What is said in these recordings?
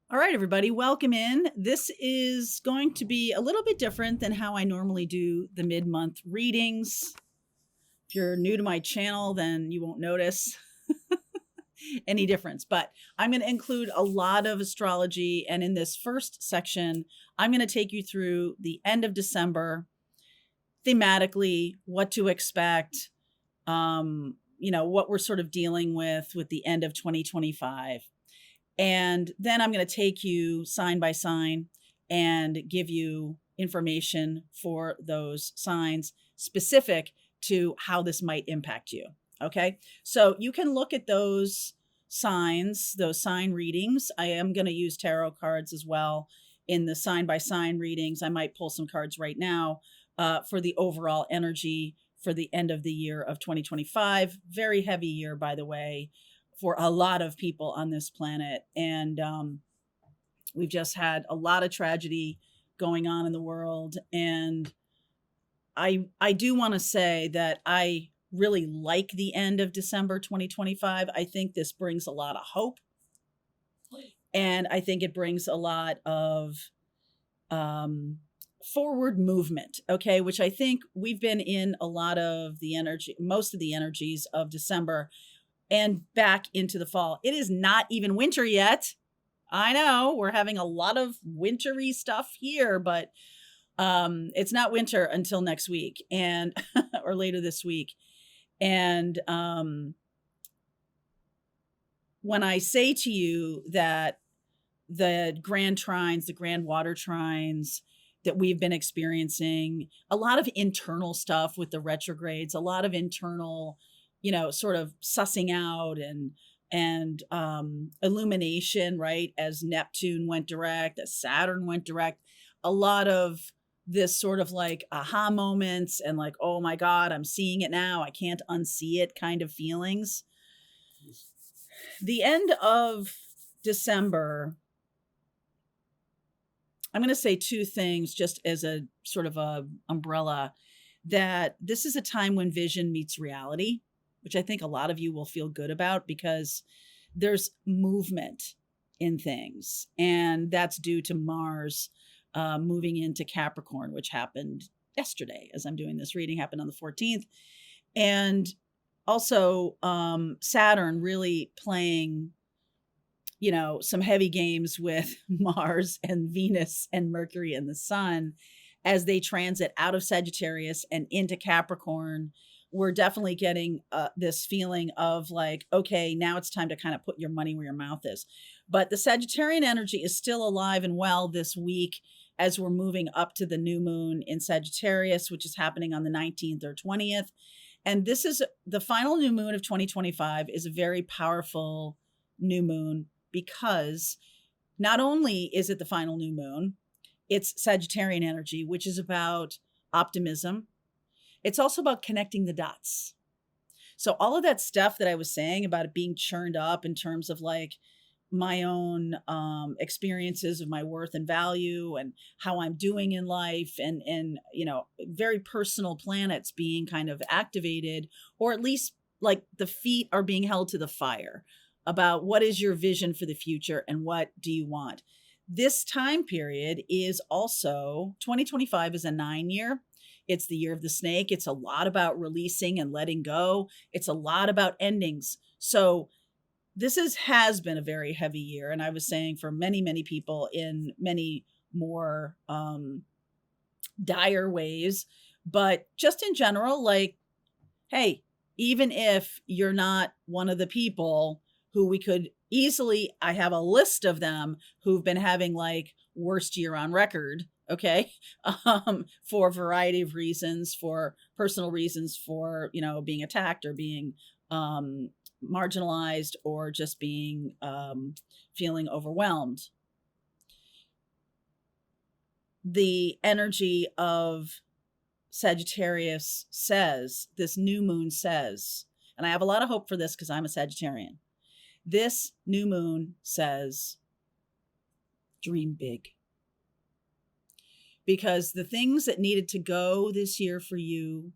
All right, everybody, welcome in. This is going to be a little bit different than how I normally do the mid-month readings. If you're new to my channel, then you won't notice any difference, but I'm going to include a lot of astrology. And in this first section, I'm going to take you through the end of December, thematically, what to expect, what we're sort of dealing with the end of 2025. And then I'm going to take you sign by sign and give you information for those signs specific to how this might impact you. Okay. So you can look at those signs, those sign readings. I am going to use tarot cards as well in the sign by sign readings. I might pull some cards right now for the overall energy for the end of the year of 2025. Very heavy year, by the way, for a lot of people on this planet. And we've just had a lot of tragedy going on in the world. And I do want to say that I really like the end of December 2025. I think this brings a lot of hope. And I think it brings a lot of forward movement, okay, which I think we've been in a lot of the energy, most of the energies of December and back into the fall. It is not even winter yet. I know we're having a lot of wintry stuff here, but it's not winter until next week and or later this week. And when I say to you that the grand trines, the grand water trines that we've been experiencing, a lot of internal stuff with the retrogrades, a lot of internal, sort of sussing out and illumination, right? As Neptune went direct, as Saturn went direct, a lot of this sort of like aha moments and like, oh my God, I'm seeing it now, I can't unsee it kind of feelings. The end of December, I'm going to say two things just as a sort of a umbrella, that this is a time when vision meets reality, which I think a lot of you will feel good about because there's movement in things. And that's due to Mars moving into Capricorn, which happened yesterday as I'm doing this reading, happened on the 14th. And also Saturn really playing, some heavy games with Mars and Venus and Mercury and the Sun as they transit out of Sagittarius and into Capricorn. We're definitely getting this feeling of like, okay, now it's time to kind of put your money where your mouth is. But the Sagittarian energy is still alive and well this week as we're moving up to the new moon in Sagittarius, which is happening on the 19th or 20th. And this is the final new moon of 2025 is a very powerful new moon because not only is it the final new moon, it's Sagittarian energy, which is about optimism. It's also about connecting the dots. So all of that stuff that I was saying about it being churned up in terms of like my own experiences of my worth and value and how I'm doing in life and very personal planets being kind of activated, or at least like the feet are being held to the fire about what is your vision for the future and what do you want. This time period is also 2025 is a 9-year. It's the year of the snake. It's a lot about releasing and letting go. It's a lot about endings. So this has been a very heavy year. And I was saying for many, many people in many more dire ways, but just in general, like, hey, even if you're not one of the people who we could easily, I have a list of them who've been having like worst year on record. Okay. For a variety of reasons, for personal reasons, for, being attacked or being, marginalized or just being, feeling overwhelmed. The energy of Sagittarius says, this new moon says, and I have a lot of hope for this because I'm a Sagittarian. This new moon says, dream big. Because the things that needed to go this year for you,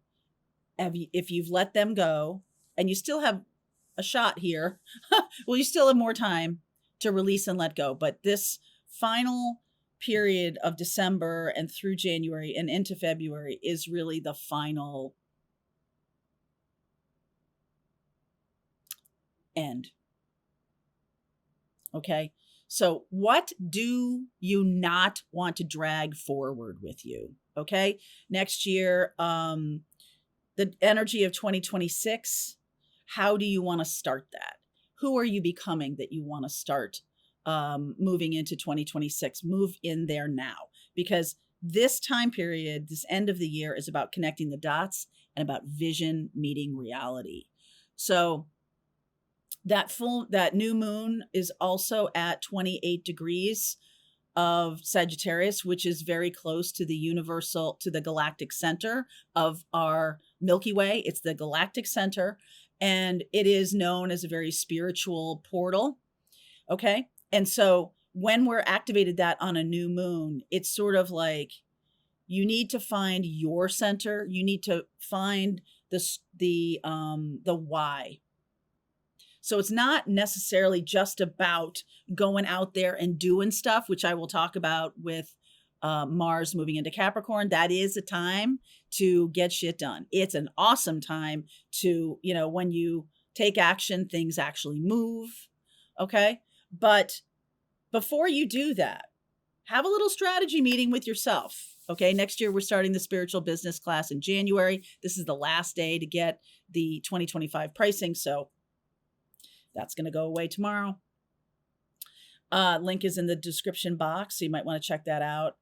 if you've let them go, and you still have a shot here, well, you still have more time to release and let go. But this final period of December and through January and into February is really the final end. Okay. So what do you not want to drag forward with you? Okay. Next year, the energy of 2026, how do you want to start that? Who are you becoming that you want to start moving into 2026? Move in there now, because this time period, this end of the year, is about connecting the dots and about vision meeting reality. So that new moon is also at 28 degrees of Sagittarius, which is very close to the galactic center of our Milky Way. It's the galactic center, and it is known as a very spiritual portal. Okay. And so when we're activated that on a new moon, it's sort of like you need to find your center. You need to find the why. So it's not necessarily just about going out there and doing stuff, which I will talk about with Mars moving into Capricorn. That is a time to get shit done. It's an awesome time to, when you take action, things actually move. Okay. But before you do that, have a little strategy meeting with yourself. Okay. Next year, we're starting the spiritual business class in January. This is the last day to get the 2025 pricing. So that's going to go away tomorrow. Link is in the description box, so you might want to check that out.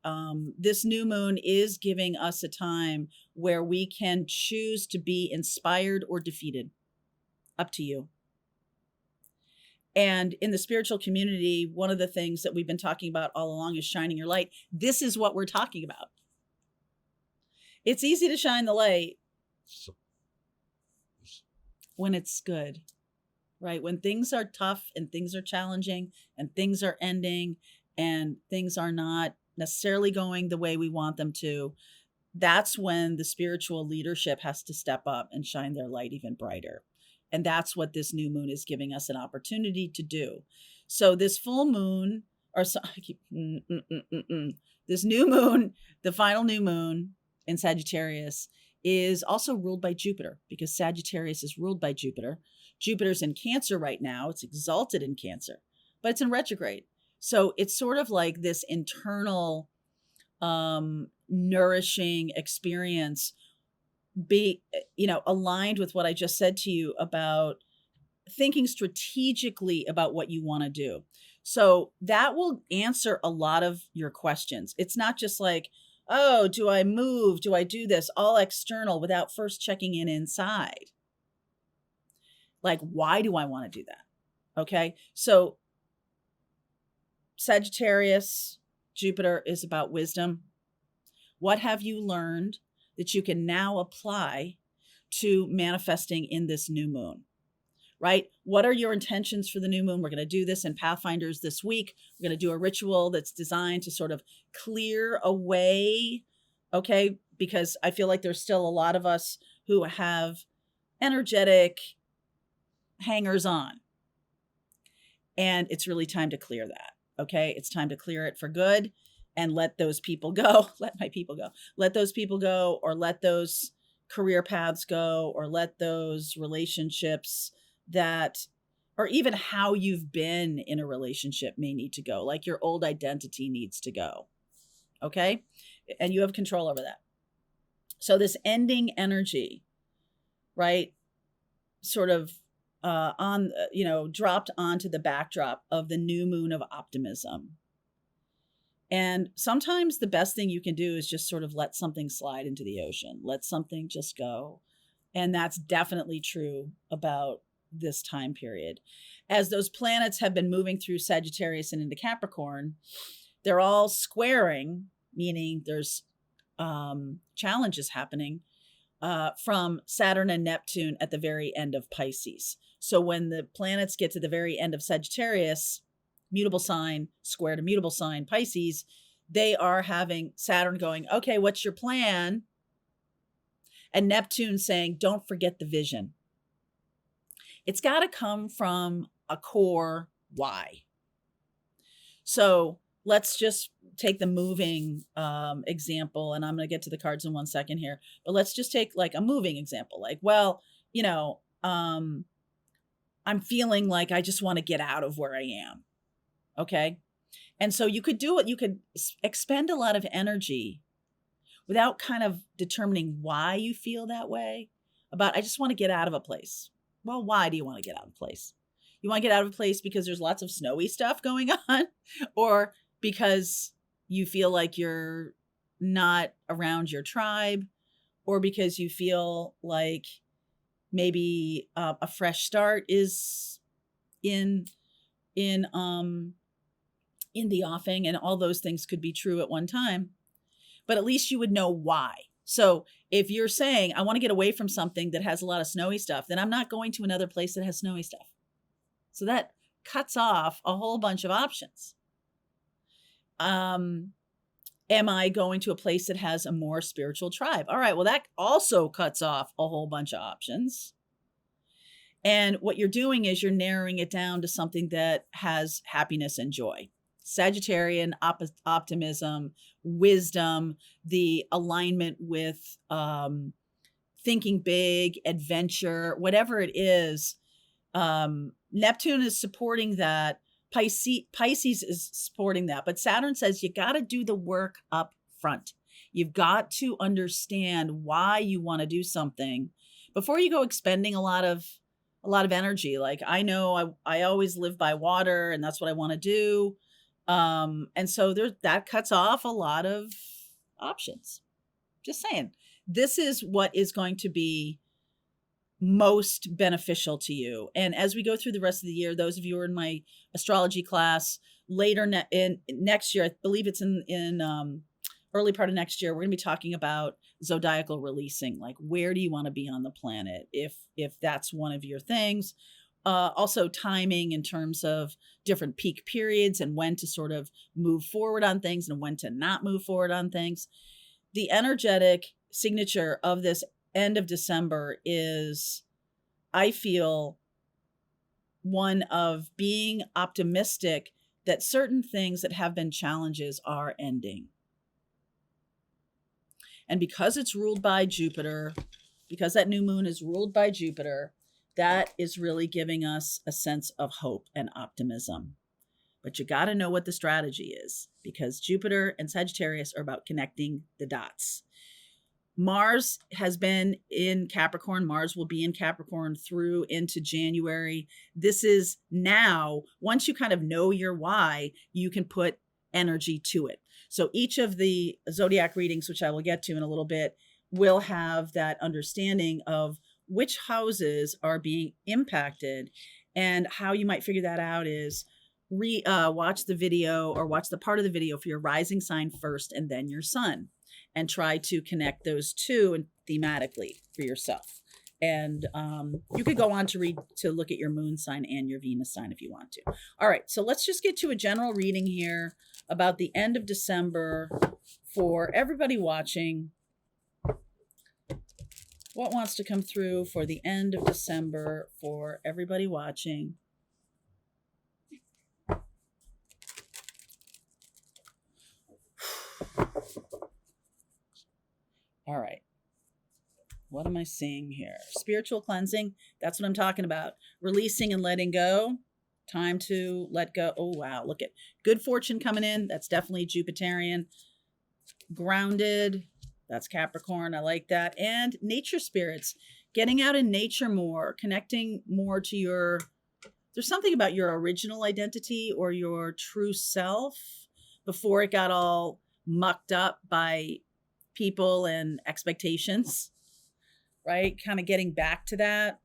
This new moon is giving us a time where we can choose to be inspired or defeated. Up to you. And in the spiritual community, one of the things that we've been talking about all along is shining your light. This is what we're talking about. It's easy to shine the light when it's good. Right? When things are tough and things are challenging and things are ending and things are not necessarily going the way we want them to, that's when the spiritual leadership has to step up and shine their light even brighter. And that's what this new moon is giving us an opportunity to do. So this full moon, this new moon, the final new moon in Sagittarius, is also ruled by Jupiter, because Sagittarius is ruled by Jupiter. Jupiter's in Cancer right now. It's exalted in Cancer, but it's in retrograde. So it's sort of like this internal nourishing experience, aligned with what I just said to you about thinking strategically about what you want to do. So that will answer a lot of your questions. It's not just like, oh, do I move? Do I do this? All external without first checking in inside. Like, why do I want to do that? Okay. So Sagittarius, Jupiter is about wisdom. What have you learned that you can now apply to manifesting in this new moon? Right? What are your intentions for the new moon? We're going to do this in Pathfinders this week. We're going to do a ritual that's designed to sort of clear away. Okay. Because I feel like there's still a lot of us who have energetic hangers on. And it's really time to clear that. Okay. It's time to clear it for good and let those people go. Let my people go. Let those people go, or let those career paths go, or let those relationships or even how you've been in a relationship may need to go. Like your old identity needs to go. Okay. And you have control over that. So this ending energy, right, sort of dropped onto the backdrop of the new moon of optimism. And sometimes the best thing you can do is just sort of let something slide into the ocean. Let something just go. And that's definitely true about this time period. As those planets have been moving through Sagittarius and into Capricorn, they're all squaring, meaning there's challenges happening from Saturn and Neptune at the very end of Pisces. So when the planets get to the very end of Sagittarius, mutable sign, square to mutable sign, Pisces, they are having Saturn going, okay, what's your plan? And Neptune saying, don't forget the vision. It's got to come from a core why. So let's just take the moving example, and I'm going to get to the cards in 1 second here, but let's just take like a moving example. Like, well, you know, I'm feeling like I just want to get out of where I am. Okay. And so you could do it. You could expend a lot of energy without kind of determining why you feel that way about, I just want to get out of a place. Well, why do you want to get out of a place? You want to get out of a place because there's lots of snowy stuff going on, or because you feel like you're not around your tribe, or because you feel like maybe a fresh start is in in um in the offing, and all those things could be true at one time, but at least you would know why. So if you're saying, I want to get away from something that has a lot of snowy stuff, then I'm not going to another place that has snowy stuff. So that cuts off a whole bunch of options. Am I going to a place that has a more spiritual tribe? All right, well, that also cuts off a whole bunch of options. And what you're doing is you're narrowing it down to something that has happiness and joy. Sagittarian optimism, wisdom, the alignment with thinking big, adventure, whatever it is. Neptune is supporting that. Pisces is supporting that. But Saturn says you got to do the work up front. You've got to understand why you want to do something before you go expending a lot of energy. Like, I know I always live by water, and that's what I want to do. And so that cuts off a lot of options. Just saying, this is what is going to be most beneficial to you. And as we go through the rest of the year, those of you who are in my astrology class later in next year, I believe it's in early part of next year, we're going to be talking about zodiacal releasing. Like, where do you want to be on the planet if that's one of your things? Also timing in terms of different peak periods and when to sort of move forward on things and when to not move forward on things. The energetic signature of this end of December is, I feel, one of being optimistic that certain things that have been challenges are ending. And because it's ruled by Jupiter, because that new moon is ruled by Jupiter, that is really giving us a sense of hope and optimism. But you got to know what the strategy is, because Jupiter and Sagittarius are about connecting the dots. Mars has been in Capricorn. Mars will be in Capricorn through into January. This is now, once you kind of know your why, you can put energy to it. So each of the zodiac readings, which I will get to in a little bit, will have that understanding of which houses are being impacted. And how you might figure that out is watch the video, or watch the part of the video for your rising sign first and then your sun, and try to connect those two and thematically for yourself. And you could go on to look at your moon sign and your Venus sign if you want to. All right, so let's just get to a general reading here about the end of December for everybody watching. What wants to come through for the end of December for everybody watching? All right. What am I seeing here? Spiritual cleansing. That's what I'm talking about. Releasing and letting go. Time to let go. Oh, wow. Look at good fortune coming in. That's definitely Jupiterian. Grounded. That's Capricorn. I like that. And nature spirits. Getting out in nature more. Connecting more to there's something about your original identity or your true self before it got all mucked up by people and expectations, right? Kind of getting back to that,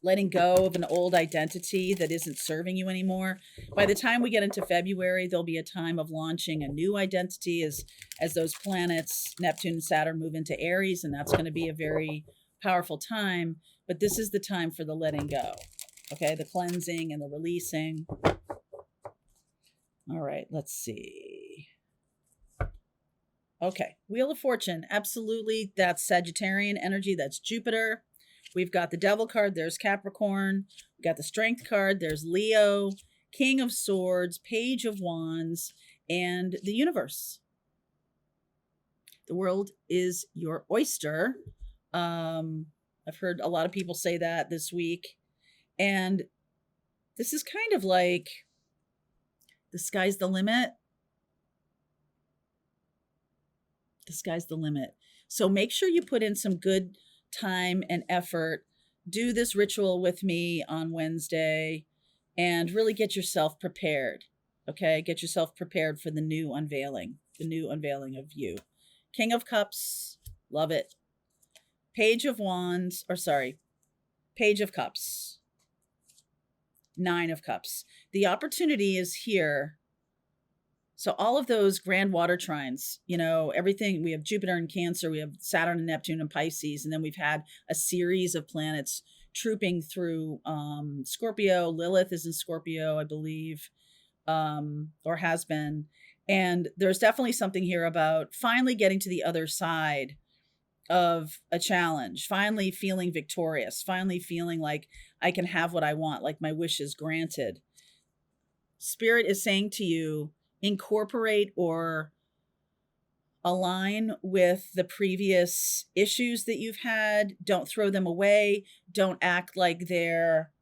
letting go of an old identity that isn't serving you anymore. By the time we get into February, there'll be a time of launching a new identity as those planets, Neptune and Saturn, move into Aries, and that's going to be a very powerful time. But this is the time for the letting go, okay? The cleansing and the releasing. All right, let's see. Okay, Wheel of Fortune, absolutely. That's Sagittarian energy. That's Jupiter. We've got the Devil card. There's Capricorn. We've got the Strength card. There's Leo. King of Swords, Page of Wands, and the universe. The world is your oyster. I've heard a lot of people say that this week. And this is kind of like the sky's the limit. The sky's the limit. So make sure you put in some good time and effort. Do this ritual with me on Wednesday and really get yourself prepared. Okay? Get yourself prepared for the new unveiling of you. King of Cups, love it. Page of Wands, Page of Cups. 9 of Cups. The opportunity is here. So all of those grand water trines, everything, we have Jupiter in Cancer, we have Saturn and Neptune in Pisces, and then we've had a series of planets trooping through Scorpio. Lilith is in Scorpio, I believe, or has been. And there's definitely something here about finally getting to the other side of a challenge, finally feeling victorious, finally feeling like I can have what I want, like my wish is granted. Spirit is saying to you, incorporate or align with the previous issues that you've had. Don't throw them away. Don't act like they're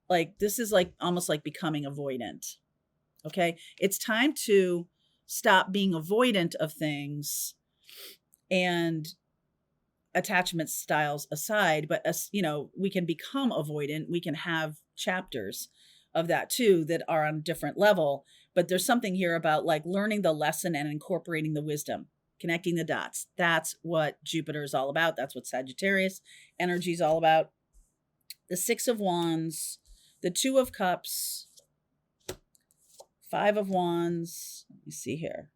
like, this is like almost like becoming avoidant. Okay. It's time to stop being avoidant of things, and attachment styles aside, but we can become avoidant. We can have chapters of that too that are on a different level. But there's something here about like learning the lesson and incorporating the wisdom, connecting the dots. That's what Jupiter is all about. That's what Sagittarius energy is all about. The 6 of Wands, the 2 of Cups, 5 of Wands. Let me see here.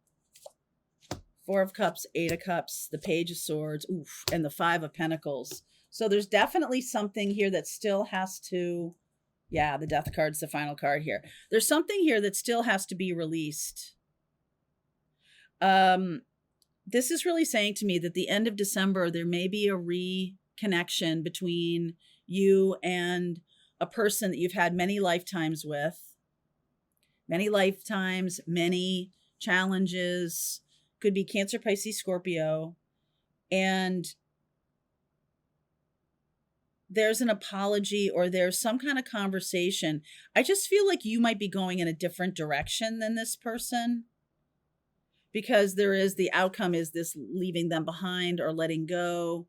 4 of Cups, 8 of Cups, the Page of Swords, and the 5 of Pentacles. So there's definitely something here that still has to, the Death card's the final card here. There's something here that still has to be released. This is really saying to me that the end of December, there may be a reconnection between you and a person that you've had many lifetimes with. Many lifetimes, many challenges. Could be Cancer, Pisces, Scorpio. And there's an apology or there's some kind of conversation. I just feel like you might be going in a different direction than this person, because there is the outcome is this leaving them behind or letting go.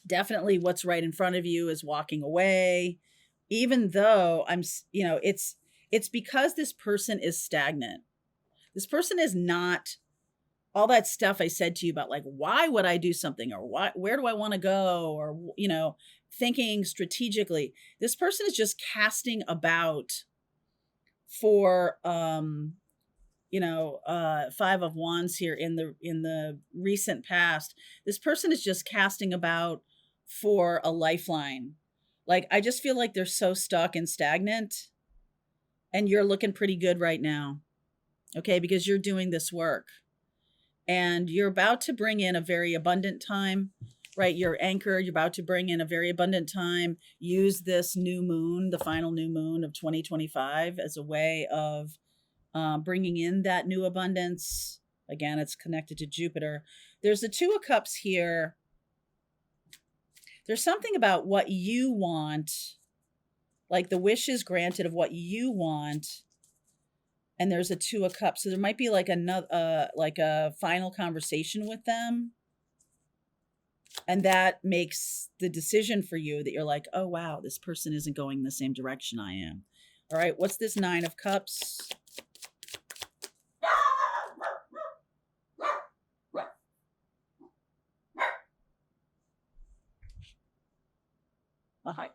Definitely what's right in front of you is walking away, even though it's because this person is stagnant. This person is not all that stuff I said to you about like, why would I do something, or where do I want to go, or, thinking strategically. This person is just casting about for, 5 of Wands here in the recent past. This person is just casting about for a lifeline. Like, I just feel like they're so stuck and stagnant, and you're looking pretty good right now. Okay, because you're doing this work and you're about to bring in a very abundant time, right? You're anchored. You're about to bring in a very abundant time. Use this new moon, the final new moon of 2025, as a way of bringing in that new abundance. Again, it's connected to Jupiter. There's the 2 of Cups here. There's something about what you want, like the wish is granted of what you want. And there's a 2 of Cups. So there might be like a final conversation with them. And that makes the decision for you that you're like, oh, wow, this person isn't going the same direction I am. All right. What's this 9 of Cups? Oh, hi.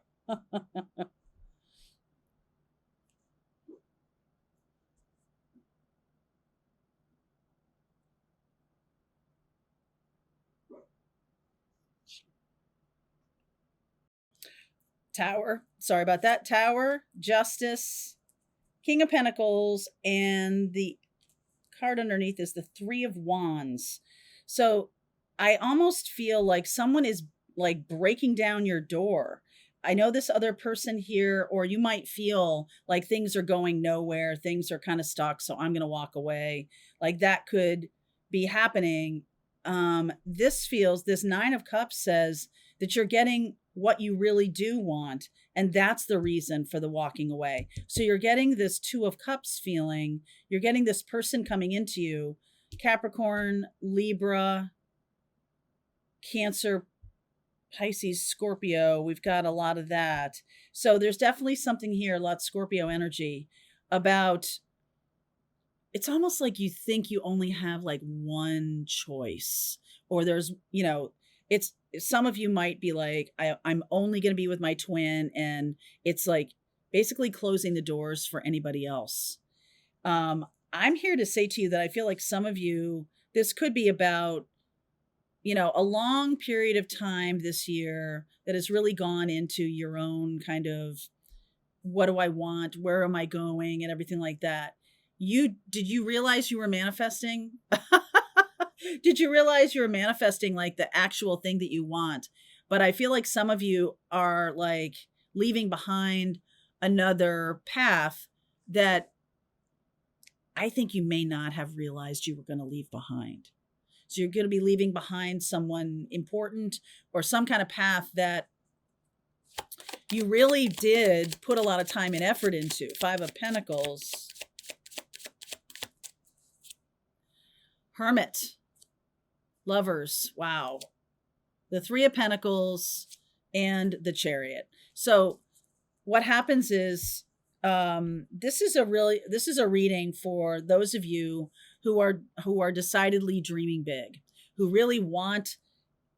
Tower. Sorry about that. Tower, Justice, King of Pentacles, and the card underneath is the 3 of Wands. So I almost feel like someone is like breaking down your door. I know this other person here, or you might feel like things are going nowhere, things are kind of stuck, so I'm going to walk away. Like that could be happening. This 9 of Cups says that you're getting what you really do want, and that's the reason for the walking away. So you're getting this 2 of Cups feeling, you're getting this person coming into you, Capricorn, Libra, Cancer, Pisces, Scorpio. We've got a lot of that. So there's definitely something here, a lot of Scorpio energy about, it's almost like you think you only have like one choice, or there's, it's, some of you might be like, I'm only going to be with my twin. And it's like basically closing the doors for anybody else. I'm here to say to you that I feel like some of you, this could be about, a long period of time this year that has really gone into your own kind of, what do I want? Where am I going? And everything like that. Did you realize you were manifesting? Did you realize you were manifesting like the actual thing that you want? But I feel like some of you are like leaving behind another path that I think you may not have realized you were going to leave behind. So you're going to be leaving behind someone important, or some kind of path that you really did put a lot of time and effort into. 5 of Pentacles. Hermit. Lovers. Wow. The 3 of Pentacles and the Chariot. So what happens is, this is a reading for those of you who are decidedly dreaming big, who really want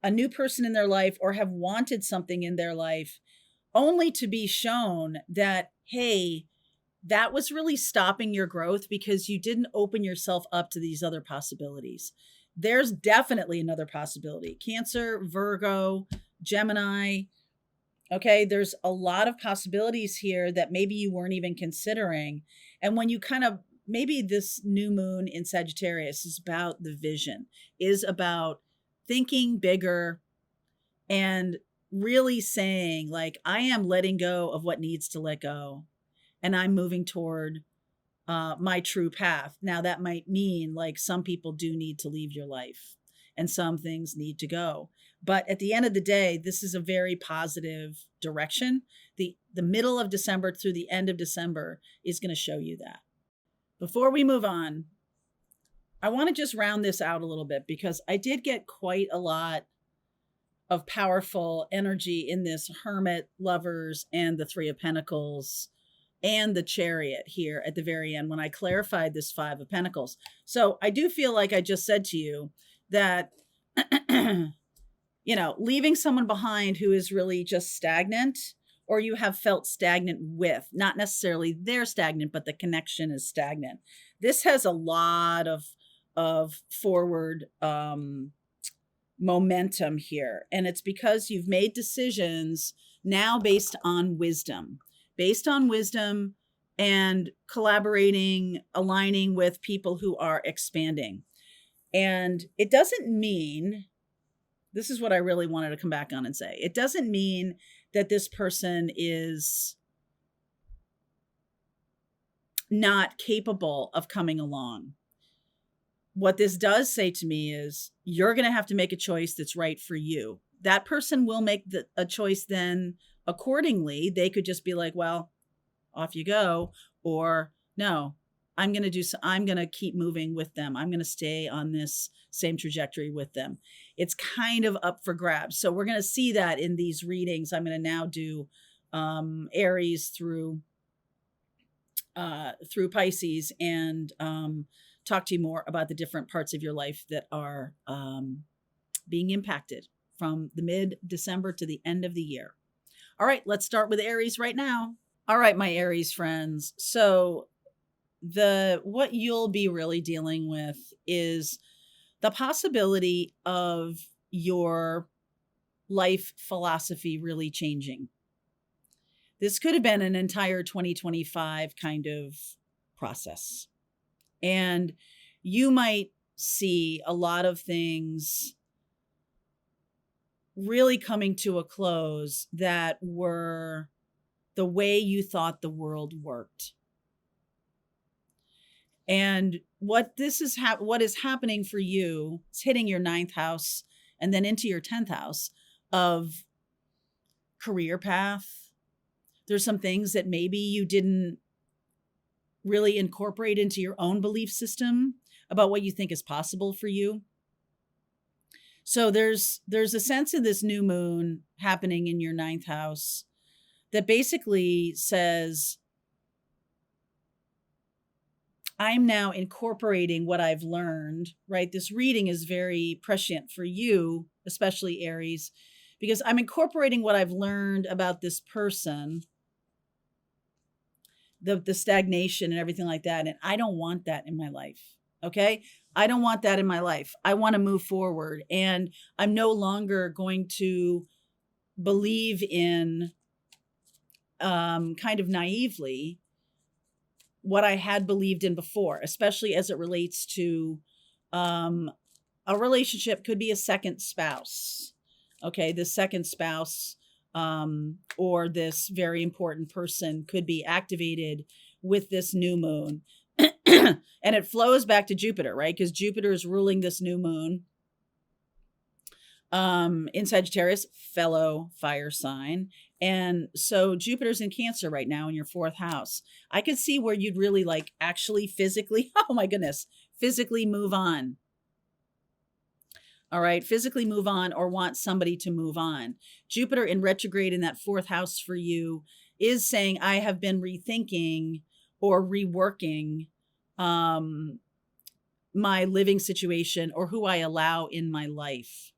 a new person in their life, or have wanted something in their life, only to be shown that, hey, that was really stopping your growth because you didn't open yourself up to these other possibilities. There's definitely another possibility. Cancer, Virgo, Gemini. Okay, there's a lot of possibilities here that maybe you weren't even considering. And when you maybe this new moon in Sagittarius is about the vision, is about thinking bigger and really saying, like, I am letting go of what needs to let go, and I'm moving toward my true path. Now, that might mean like some people do need to leave your life and some things need to go. But at the end of the day, this is a very positive direction. The middle of December through the end of December is going to show you that. Before we move on, I want to just round this out a little bit, because I did get quite a lot of powerful energy in this Hermit, Lovers, and the 3 of Pentacles and the Chariot here at the very end when I clarified this 5 of Pentacles. So I do feel like I just said to you that leaving someone behind who is really just stagnant, or you have felt stagnant with, not necessarily they're stagnant, but the connection is stagnant. This has a lot of forward momentum here. And it's because you've made decisions now based on wisdom and collaborating, aligning with people who are expanding. And it doesn't mean, this is what I really wanted to come back on and say, it doesn't mean that this person is not capable of coming along. What this does say to me is you're going to have to make a choice that's right for you. That person will make a choice then accordingly. They could just be like, well, off you go, or no, I'm going to keep moving with them. I'm going to stay on this same trajectory with them. It's kind of up for grabs. So we're going to see that in these readings. I'm going to now do Aries through Pisces, and talk to you more about the different parts of your life that are being impacted from the mid-December to the end of the year. All right, let's start with Aries right now. All right, my Aries friends. So what you'll be really dealing with is the possibility of your life philosophy really changing. This could have been an entire 2025 kind of process. And you might see a lot of things really coming to a close that were the way you thought the world worked. And what is happening for you, it's hitting your 9th house and then into your 10th house of career path. There's some things that maybe you didn't really incorporate into your own belief system about what you think is possible for you. So there's a sense of this new moon happening in your 9th house that basically says, I'm now incorporating what I've learned, right? This reading is very prescient for you, especially Aries, because I'm incorporating what I've learned about this person, the stagnation and everything like that. And I don't want that in my life. Okay. I don't want that in my life. I want to move forward, and I'm no longer going to believe in kind of naively what I had believed in before, especially as it relates to a relationship. Could be a second spouse. Okay. The second spouse or this very important person could be activated with this new moon. And it flows back to Jupiter, right? Because Jupiter is ruling this new moon in Sagittarius, fellow fire sign. And so Jupiter's in Cancer right now in your 4th house. I could see where you'd really like actually physically, oh my goodness, physically move on. All right, physically move on or want somebody to move on. Jupiter in retrograde in that 4th house for you is saying, I have been rethinking or reworking my living situation or who I allow in my life.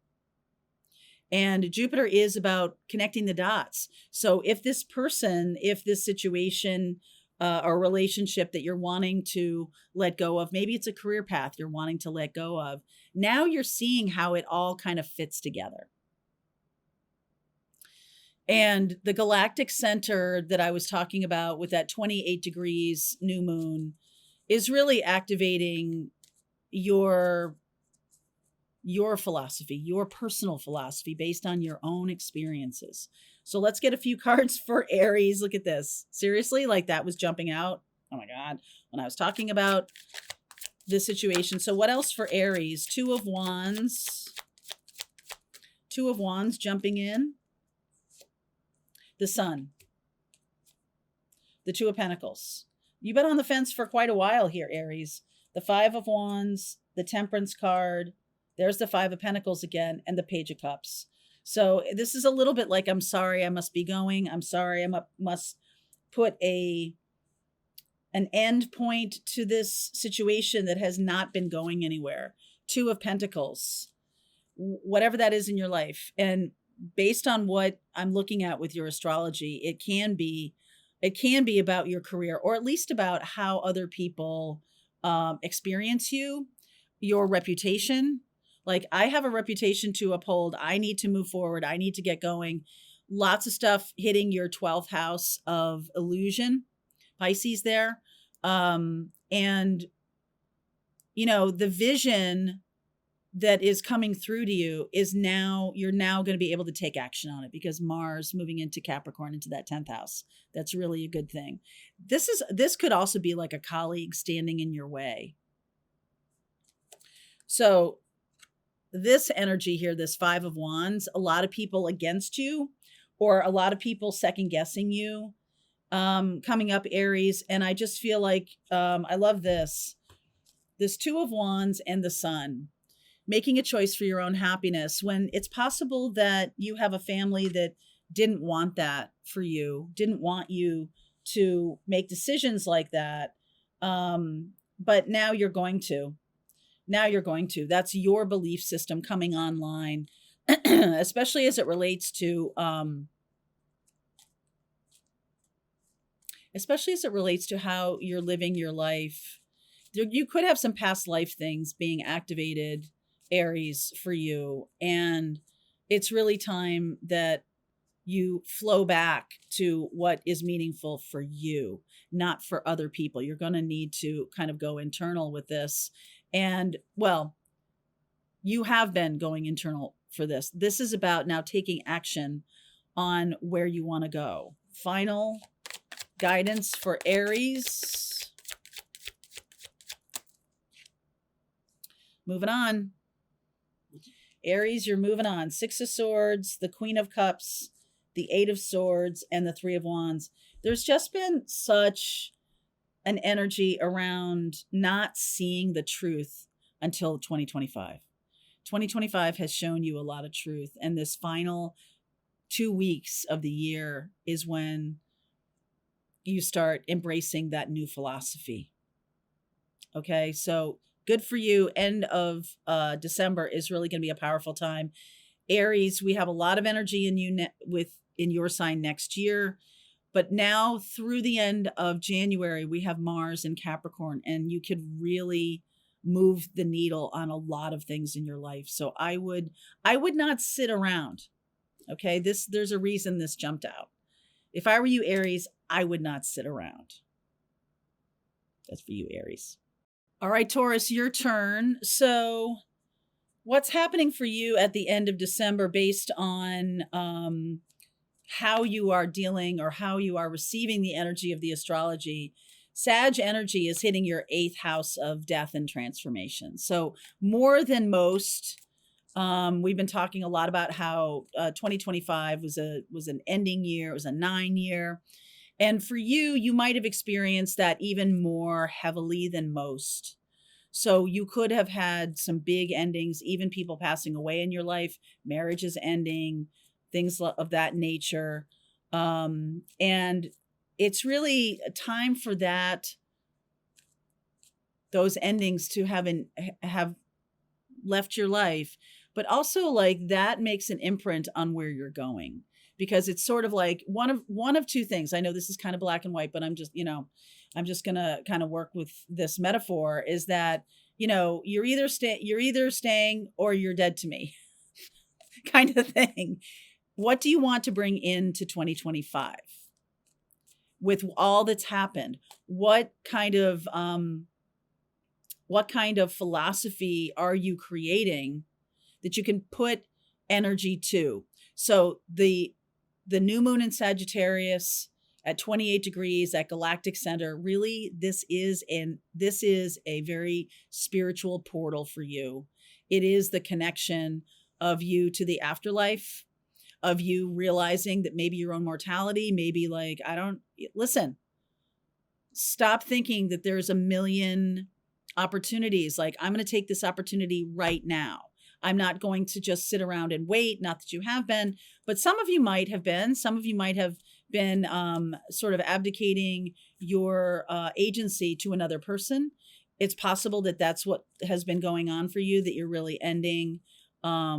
And Jupiter is about connecting the dots. So if this person, if this situation or relationship that you're wanting to let go of, maybe it's a career path you're wanting to let go of, now you're seeing how it all kind of fits together. And the galactic center that I was talking about with that 28 degrees new moon is really activating your philosophy, your personal philosophy based on your own experiences. So let's get a few cards for Aries. Look at this. Seriously, like that was jumping out. Oh my God. When I was talking about this situation. So what else for Aries? 2 of Wands. 2 of Wands jumping in. The Sun. The 2 of Pentacles. You've been on the fence for quite a while here, Aries. The 5 of Wands, the Temperance card. There's the 5 of Pentacles again, and the Page of Cups. So this is a little bit like, I'm sorry, I must be going. I'm sorry, I must put an end point to this situation that has not been going anywhere. 2 of Pentacles, whatever that is in your life. And based on what I'm looking at with your astrology, it can be about your career, or at least about how other people experience you, your reputation. Like, I have a reputation to uphold. I need to move forward. I need to get going. Lots of stuff hitting your 12th house of illusion, Pisces there. And, you know, the vision that is coming through to you is you're now going to be able to take action on it, because Mars moving into Capricorn, into that 10th house. That's really a good thing. This could also be like a colleague standing in your way. So this energy here, this 5 of Wands, a lot of people against you, or a lot of people second guessing you, coming up, Aries. And I just feel like, I love this 2 of Wands and the Sun, making a choice for your own happiness when it's possible that you have a family that didn't want that for you, didn't want you to make decisions like that. But now you're going to. That's your belief system coming online, especially as it relates to how you're living your life. You could have some past life things being activated, Aries, for you. And it's really time that you flow back to what is meaningful for you, not for other people. You're going to need to kind of go internal with this. And, well, you have been going internal for this. This is about now taking action on where you want to go. Final guidance for Aries. Moving on. Aries, you're moving on. Six of Swords, the Queen of Cups, the Eight of Swords, and the Three of Wands. There's just been such an energy around not seeing the truth until 2025. 2025 has shown you a lot of truth, and this final 2 weeks of the year is when you start embracing that new philosophy. Okay, so good for you. End of December is really going to be a powerful time. Aries, we have a lot of energy in you in your sign next year, but now through the end of January, we have Mars in Capricorn, and you could really move the needle on a lot of things in your life. So I would not sit around. Okay, there's a reason this jumped out. If I were you, Aries, I would not sit around. That's for you, Aries. All right, Taurus, your turn. So what's happening for you at the end of December based on how you are dealing or how you are receiving the energy of the astrology? Sag energy is hitting your 8th house of death and transformation. So more than most, we've been talking a lot about how 2025 was an ending year. It was a 9 year. And for you, you might have experienced that even more heavily than most. So you could have had some big endings, even people passing away in your life, marriages ending, things of that nature. And it's really a time for those endings to have left your life, but also like that makes an imprint on where you're going, because it's sort of like one of two things. I know this is kind of black and white, but I'm just going to kind of work with this metaphor, is that, you're either staying or you're dead to me kind of thing. What do you want to bring into 2025 with all that's happened? What kind of philosophy are you creating that you can put energy to? So the new moon in Sagittarius at 28 degrees at galactic center, really, this is a very spiritual portal for you. It is the connection of you to the afterlife, of you realizing that maybe your own mortality, maybe like, listen, stop thinking that there's a million opportunities. Like, I'm going to take this opportunity right now. I'm not going to just sit around and wait. Not that you have been, but some of you might have been. Some of you might have been sort of abdicating your agency to another person. It's possible that that's what has been going on for you, that you're really ending a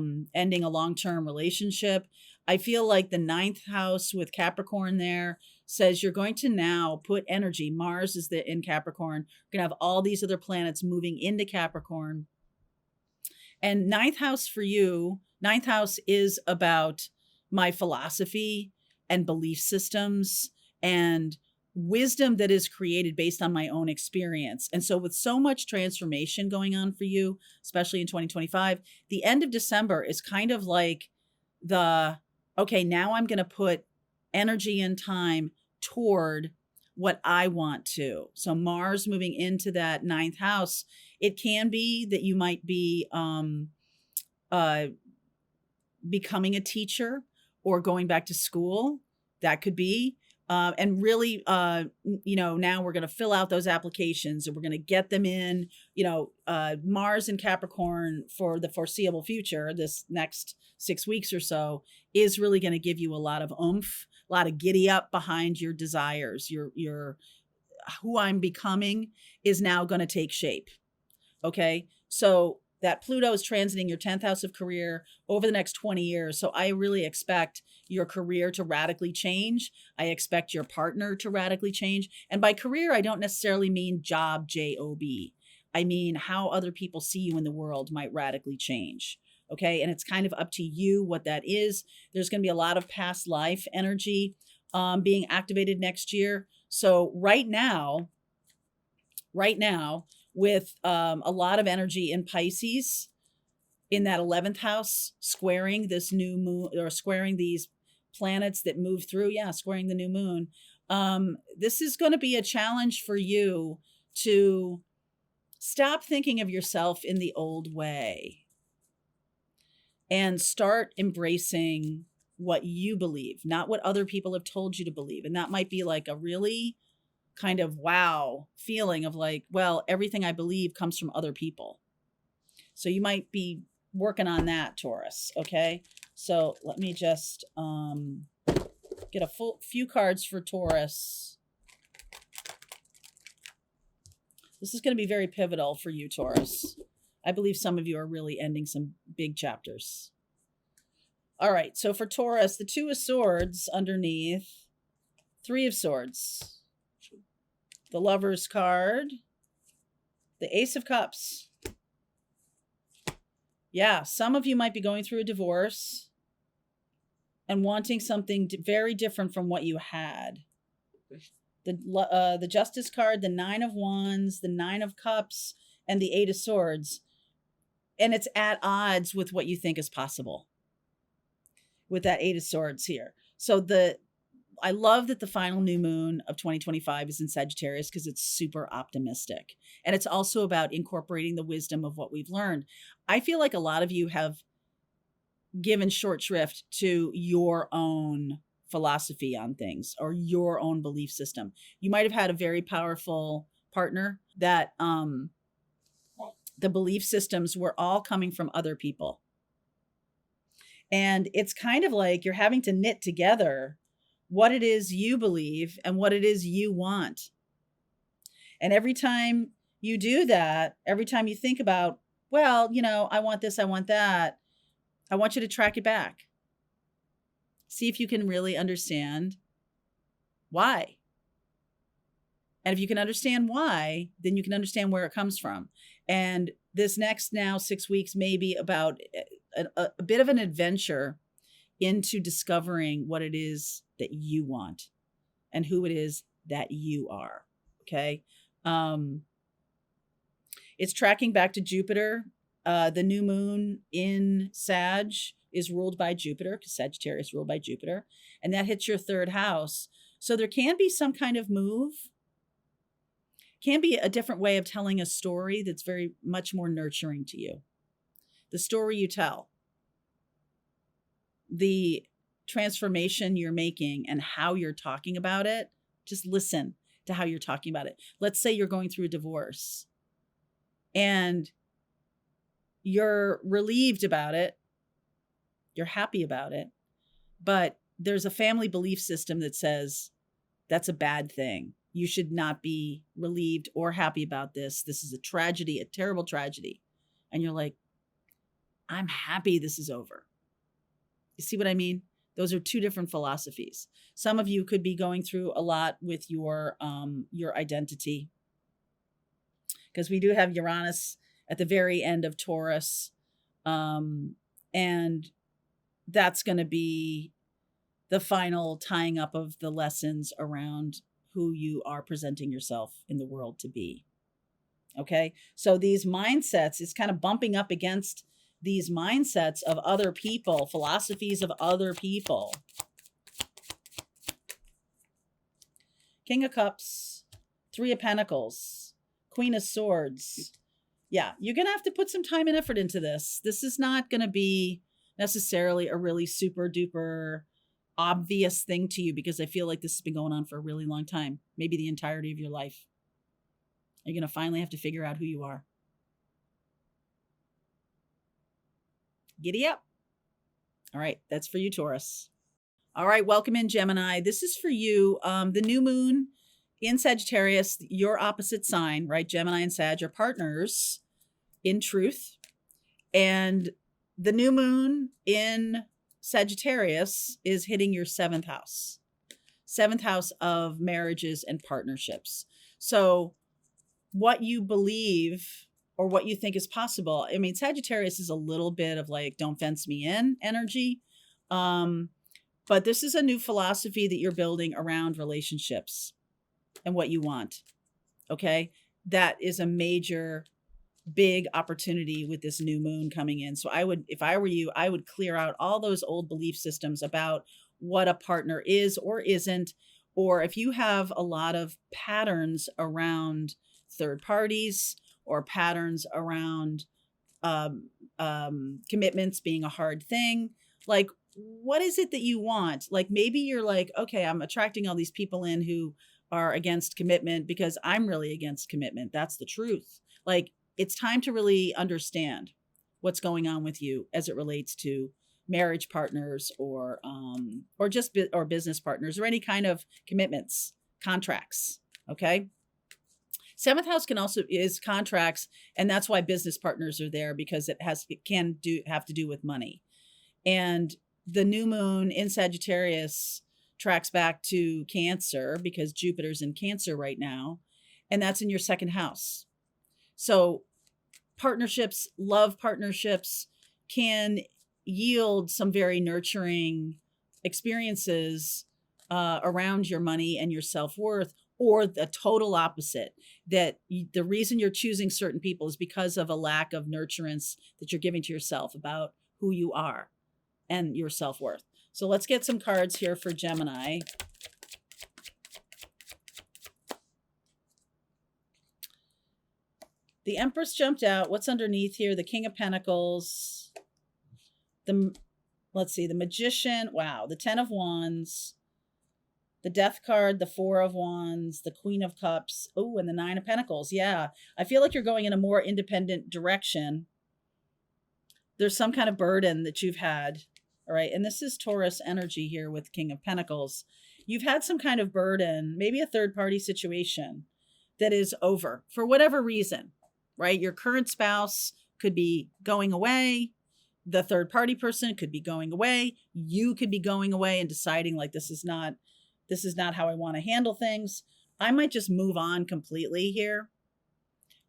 long-term relationship. I feel like the 9th house with Capricorn there says you're going to now put energy. Mars is in Capricorn. You're going to have all these other planets moving into Capricorn. And 9th house for you, 9th house is about my philosophy and belief systems and wisdom that is created based on my own experience. And so with so much transformation going on for you, especially in 2025, the end of December is kind of like okay, now I'm going to put energy and time toward what I want to. So Mars moving into that 9th house, it can be that you might be becoming a teacher or going back to school. That could be. And really, now we're going to fill out those applications and we're going to get them in. Mars and Capricorn for the foreseeable future, this next 6 weeks or so, is really going to give you a lot of oomph, a lot of giddy up behind your desires. Your who I'm becoming is now going to take shape. Okay, so that Pluto is transiting your 10th house of career over the next 20 years. So I really expect your career to radically change. I expect your partner to radically change. And by career, I don't necessarily mean job, J-O-B. I mean how other people see you in the world might radically change. Okay, and it's kind of up to you what that is. There's going to be a lot of past life energy being activated next year. So right now, with a lot of energy in Pisces, in that 11th house, squaring this new moon, or squaring these planets that move through. Yeah, squaring the new moon. This is going to be a challenge for you to stop thinking of yourself in the old way and start embracing what you believe, not what other people have told you to believe. And that might be like a really kind of wow feeling of like, well, everything I believe comes from other people. So you might be working on that, Taurus. Okay. So let me just get a few cards for Taurus. This is going to be very pivotal for you, Taurus. I believe some of you are really ending some big chapters. All right. So for Taurus, the 2 of Swords underneath, 3 of Swords, the Lover's card, the Ace of Cups. Yeah, some of you might be going through a divorce and wanting something very different from what you had. The Justice card, the 9 of Wands, the 9 of Cups, and the 8 of Swords. And it's at odds with what you think is possible with that 8 of Swords here. So I love that the final new moon of 2025 is in Sagittarius because it's super optimistic. And it's also about incorporating the wisdom of what we've learned. I feel like a lot of you have given short shrift to your own philosophy on things or your own belief system. You might have had a very powerful partner that the belief systems were all coming from other people. And it's kind of like you're having to knit together what it is you believe and what it is you want. And every time you do that, every time you think about, well, I want this, I want that, I want you to track it back. See if you can really understand why. And if you can understand why, then you can understand where it comes from. And this next now 6 weeks may be about a bit of an adventure into discovering what it is that you want and who it is that you are. Okay. It's tracking back to Jupiter. The new moon in Sag is ruled by Jupiter because Sagittarius is ruled by Jupiter, and that hits your 3rd house. So there can be some kind of move, can be a different way of telling a story that's very much more nurturing to you. The story you tell, the transformation you're making and how you're talking about it, just listen to how you're talking about it. Let's say you're going through a divorce and you're relieved about it. You're happy about it, but there's a family belief system that says that's a bad thing. You should not be relieved or happy about this. This is a tragedy, a terrible tragedy. And you're like, I'm happy this is over. You see what I mean? Those are 2 different philosophies. Some of you could be going through a lot with your identity, because we do have Uranus at the very end of Taurus. And that's going to be the final tying up of the lessons around who you are presenting yourself in the world to be. Okay. So these mindsets is kind of bumping up against these mindsets of other people, philosophies of other people. King of Cups, 3 of Pentacles, Queen of Swords. Yeah, you're going to have to put some time and effort into this. This is not going to be necessarily a really super duper obvious thing to you, because I feel like this has been going on for a really long time, maybe the entirety of your life. You're going to finally have to figure out who you are. Giddy up. All right, that's for you, Taurus. All right, welcome in, Gemini. This is for you. The new moon in Sagittarius, your opposite sign, right? Gemini and Sag are partners in truth. And the new moon in Sagittarius is hitting your 7th house. 7th house of marriages and partnerships. So what you believe or what you think is possible. I mean, Sagittarius is a little bit of like, don't fence me in energy. But this is a new philosophy that you're building around relationships and what you want. Okay. That is a major big opportunity with this new moon coming in. So I would, if I were you, I would clear out all those old belief systems about what a partner is or isn't, or if you have a lot of patterns around third parties or patterns around commitments being a hard thing, like, what is it that you want? Like, maybe you're like, okay, I'm attracting all these people in who are against commitment because I'm really against commitment. That's the truth. Like, it's time to really understand what's going on with you as it relates to marriage partners or just or business partners or any kind of commitments, contracts. Okay. Seventh house can also is contracts, and that's why business partners are there, because it have to do with money. And the new moon in Sagittarius tracks back to Cancer because Jupiter's in Cancer right now, and that's in your second house. So partnerships, love partnerships can yield some very nurturing experiences around your money and your self-worth, or the total opposite, that the reason you're choosing certain people is because of a lack of nurturance that you're giving to yourself about who you are and your self-worth. So let's get some cards here for Gemini. The Empress jumped out. What's underneath here? The King of Pentacles. Let's see, the Magician. Wow, the Ten of Wands. The Death card, the Four of Wands, the Queen of Cups. Oh, and the Nine of Pentacles. Yeah, I feel like you're going in a more independent direction. There's some kind of burden that you've had. All right, and this is Taurus energy here with King of Pentacles. You've had some kind of burden, maybe a third-party situation that is over for whatever reason, right? Your current spouse could be going away. The third-party person could be going away. You could be going away and deciding, like, this is not how I want to handle things. I might just move on completely here.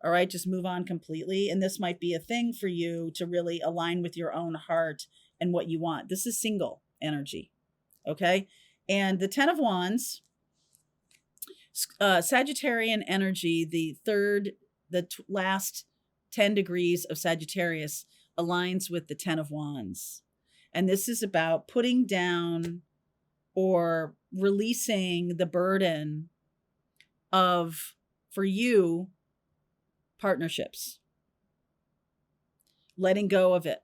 All right, just move on completely. And this might be a thing for you to really align with your own heart and what you want. This is single energy. Okay. And the Ten of Wands, Sagittarian energy, the last 10 degrees of Sagittarius aligns with the Ten of Wands. And this is about putting down or releasing the burden of, for you, partnerships. Letting go of it.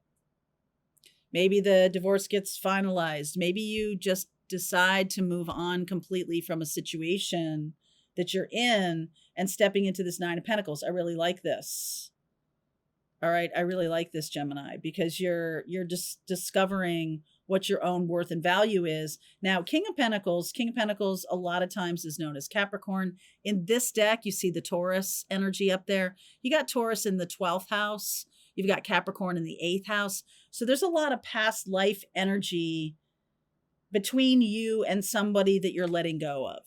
Maybe the divorce gets finalized. Maybe you just decide to move on completely from a situation that you're in and stepping into this Nine of Pentacles. I really like this. All right, I really like this, Gemini, because you're just discovering what your own worth and value is. Now, King of Pentacles a lot of times is known as Capricorn. In this deck, you see the Taurus energy up there. You got Taurus in the 12th house. You've got Capricorn in the 8th house. So there's a lot of past life energy between you and somebody that you're letting go of.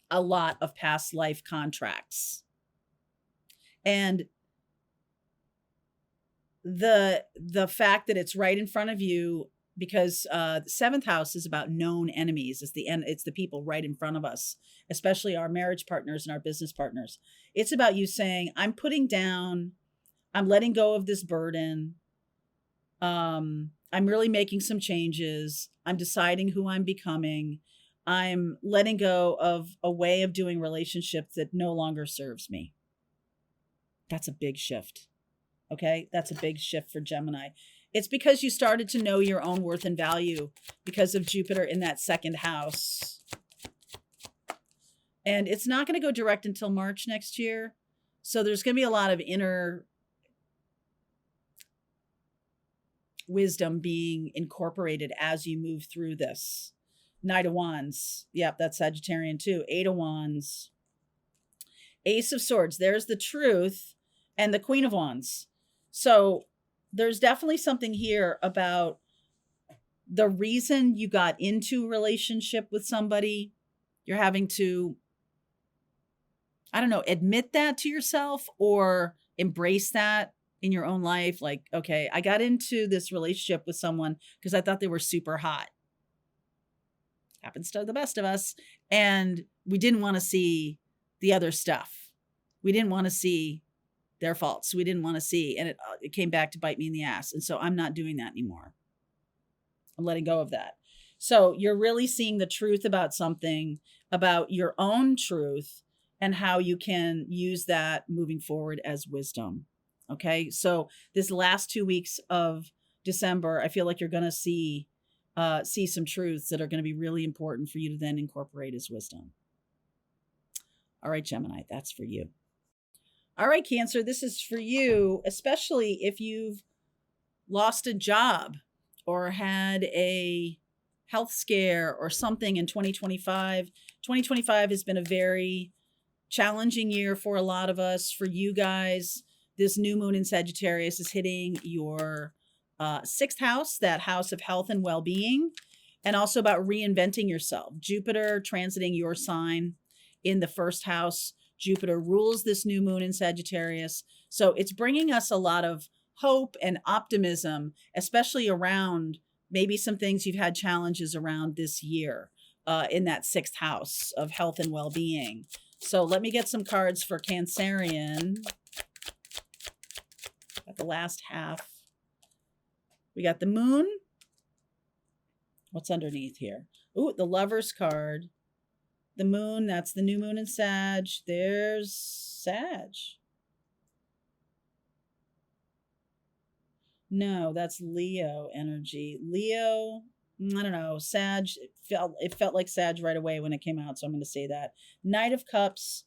A lot of past life contracts. And the fact that it's right in front of you, because the 7th house is about known enemies. It's the people right in front of us, especially our marriage partners and our business partners. It's about you saying, I'm letting go of this burden. I'm really making some changes. I'm deciding who I'm becoming. I'm letting go of a way of doing relationships that no longer serves me. That's a big shift. Okay, that's a big shift for Gemini. It's because you started to know your own worth and value because of Jupiter in that second house. And it's not going to go direct until March next year. So there's going to be a lot of inner wisdom being incorporated as you move through this. Knight of Wands. Yep, that's Sagittarian too. 8 of Wands. Ace of Swords. There's the truth. And the Queen of Wands. So there's definitely something here about the reason you got into a relationship with somebody. You're having to, I don't know, admit that to yourself or embrace that in your own life. Like, okay, I got into this relationship with someone because I thought they were super hot. Happens to the best of us. And we didn't want to see the other stuff. We didn't want to see their faults we didn't want to see. And it came back to bite me in the ass. And so I'm not doing that anymore. I'm letting go of that. So you're really seeing the truth about something, about your own truth, and how you can use that moving forward as wisdom. Okay. So this last 2 weeks of December, I feel like you're going to see some truths that are going to be really important for you to then incorporate as wisdom. All right, Gemini, that's for you. All right, Cancer, this is for you, especially if you've lost a job or had a health scare or something in 2025. 2025 has been a very challenging year for a lot of us. For you guys, this new moon in Sagittarius is hitting your 6th house, that house of health and well-being, and also about reinventing yourself. Jupiter transiting your sign in the 1st house. Jupiter rules this new moon in Sagittarius. So it's bringing us a lot of hope and optimism, especially around maybe some things you've had challenges around this year in that 6th house of health and well-being. So let me get some cards for Cancerian. Got the last half. We got the moon. What's underneath here? Ooh, the Lover's card. The moon, that's the new moon in Sag. There's Sag. No, that's Leo energy. Leo, I don't know. Sag, it felt like Sag right away when it came out, so I'm going to say that. Knight of Cups,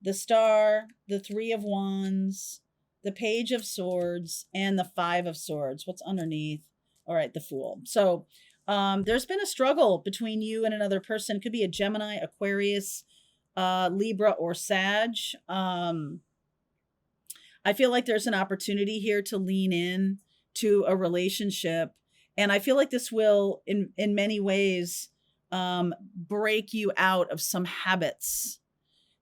the Star, the 3 of Wands, the Page of Swords, and the 5 of Swords. What's underneath? All right, the Fool. So there's been a struggle between you and another person. It could be a Gemini, Aquarius, Libra, or Sag. I feel like there's an opportunity here to lean in to a relationship. And I feel like this will, in many ways, break you out of some habits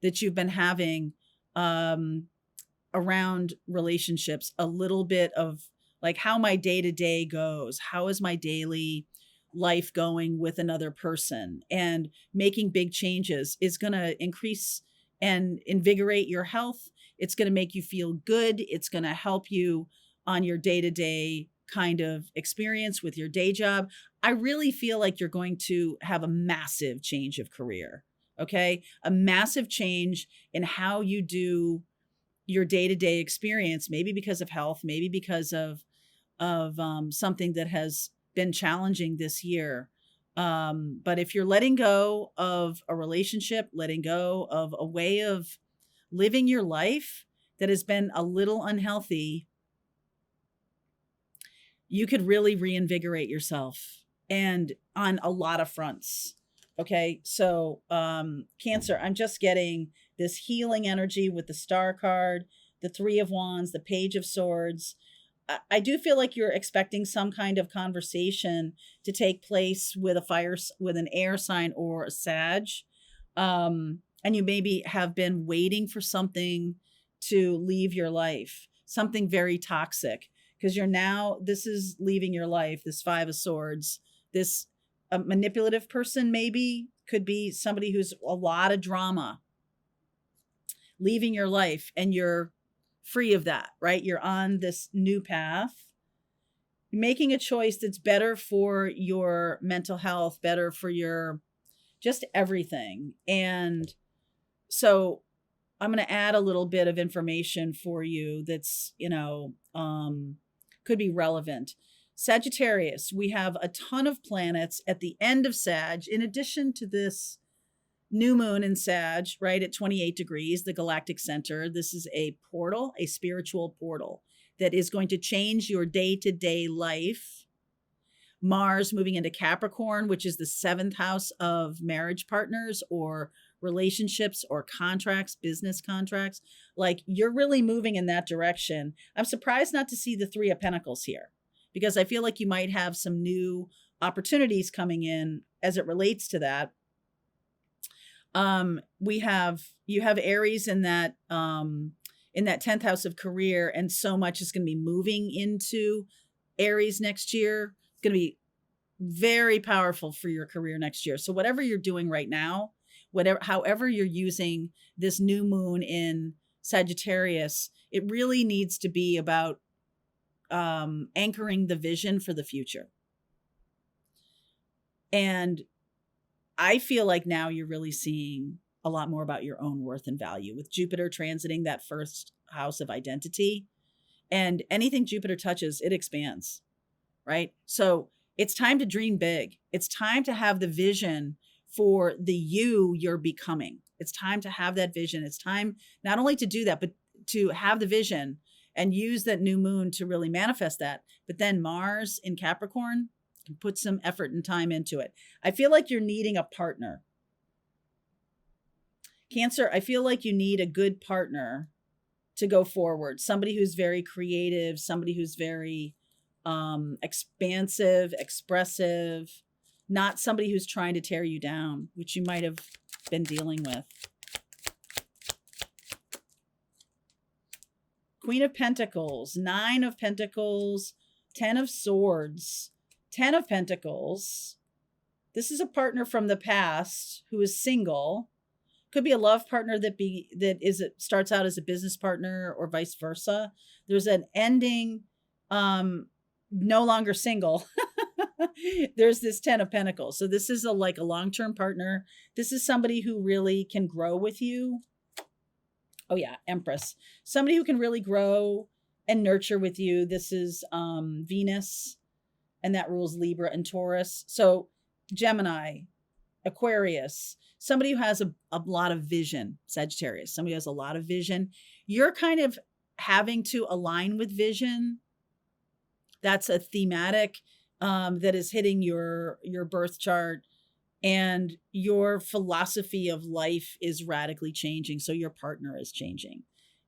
that you've been having around relationships. A little bit of like how my day-to-day goes. How is my daily life going with another person? And making big changes is going to increase and invigorate your health. It's going to make you feel good. It's going to help you on your day-to-day kind of experience with your day job. I really feel like you're going to have a massive change of career. Okay. A massive change in how you do your day-to-day experience, maybe because of health, maybe because of something that has been challenging this year. But if you're letting go of a relationship, letting go of a way of living your life that has been a little unhealthy, you could really reinvigorate yourself, and on a lot of fronts. Okay. So, Cancer, I'm just getting this healing energy with the Star card, the 3 of Wands, the Page of Swords. I do feel like you're expecting some kind of conversation to take place with with an air sign or a Sag. And you maybe have been waiting for something to leave your life, something very toxic, because this is leaving your life, this 5 of Swords, this manipulative person maybe could be somebody who's a lot of drama leaving your life, and you're free of that, right? You're on this new path, making a choice that's better for your mental health, better for your just everything. And so I'm going to add a little bit of information for you that's, could be relevant. Sagittarius, we have a ton of planets at the end of Sag, in addition to this new moon in Sag, right at 28 degrees, the galactic center. This is a portal, a spiritual portal that is going to change your day-to-day life. Mars moving into Capricorn, which is the 7th house of marriage partners or relationships or contracts, business contracts. Like, you're really moving in that direction. I'm surprised not to see the 3 of Pentacles here, because I feel like you might have some new opportunities coming in as it relates to that. You have Aries in that 10th house of career, and so much is going to be moving into Aries next year. It's going to be very powerful for your career next year. So whatever you're doing right now, however you're using this new moon in Sagittarius, it really needs to be about anchoring the vision for the future. And I feel like now you're really seeing a lot more about your own worth and value with Jupiter transiting that first house of identity. And anything Jupiter touches, it expands, right? So it's time to dream big. It's time to have the vision for the you're becoming. It's time to have that vision. It's time not only to do that, but to have the vision and use that new moon to really manifest that. But then Mars in Capricorn can put some effort and time into it. I feel like you're needing a partner. Cancer, I feel like you need a good partner to go forward. Somebody who's very creative, somebody who's very expansive, expressive, not somebody who's trying to tear you down, which you might have been dealing with. Queen of Pentacles, 9 of Pentacles, 10 of Swords, 10 of Pentacles. This is a partner from the past who is single. Could be a love partner that starts out as a business partner or vice versa. There's an ending, no longer single. There's this 10 of Pentacles. So this is a long-term partner. This is somebody who really can grow with you. Oh yeah, Empress. Somebody who can really grow and nurture with you. This is Venus, and that rules Libra and Taurus. So Gemini, Aquarius, somebody who has a lot of vision. Sagittarius, somebody who has a lot of vision. You're kind of having to align with vision. That's a thematic that is hitting your birth chart, and your philosophy of life is radically changing. So your partner is changing,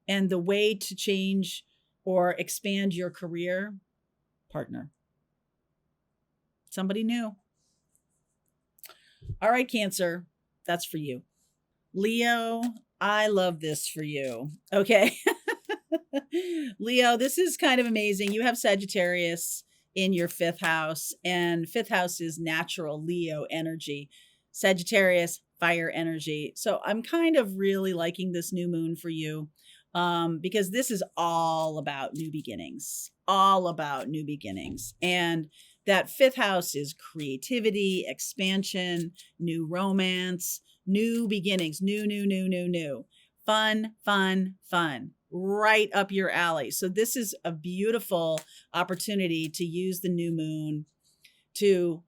and the way to change or expand your career, partner, somebody new. All right, Cancer, that's for you. Leo, I love this for you. Okay. Leo, this is kind of amazing. You have Sagittarius in your 5th house, and 5th house is natural Leo energy. Sagittarius, fire energy. So I'm kind of really liking this new moon for you because this is all about new beginnings, And that 5th house is creativity, expansion, new romance, new beginnings, new. Fun. Right up your alley. So this is a beautiful opportunity to use the new moon to,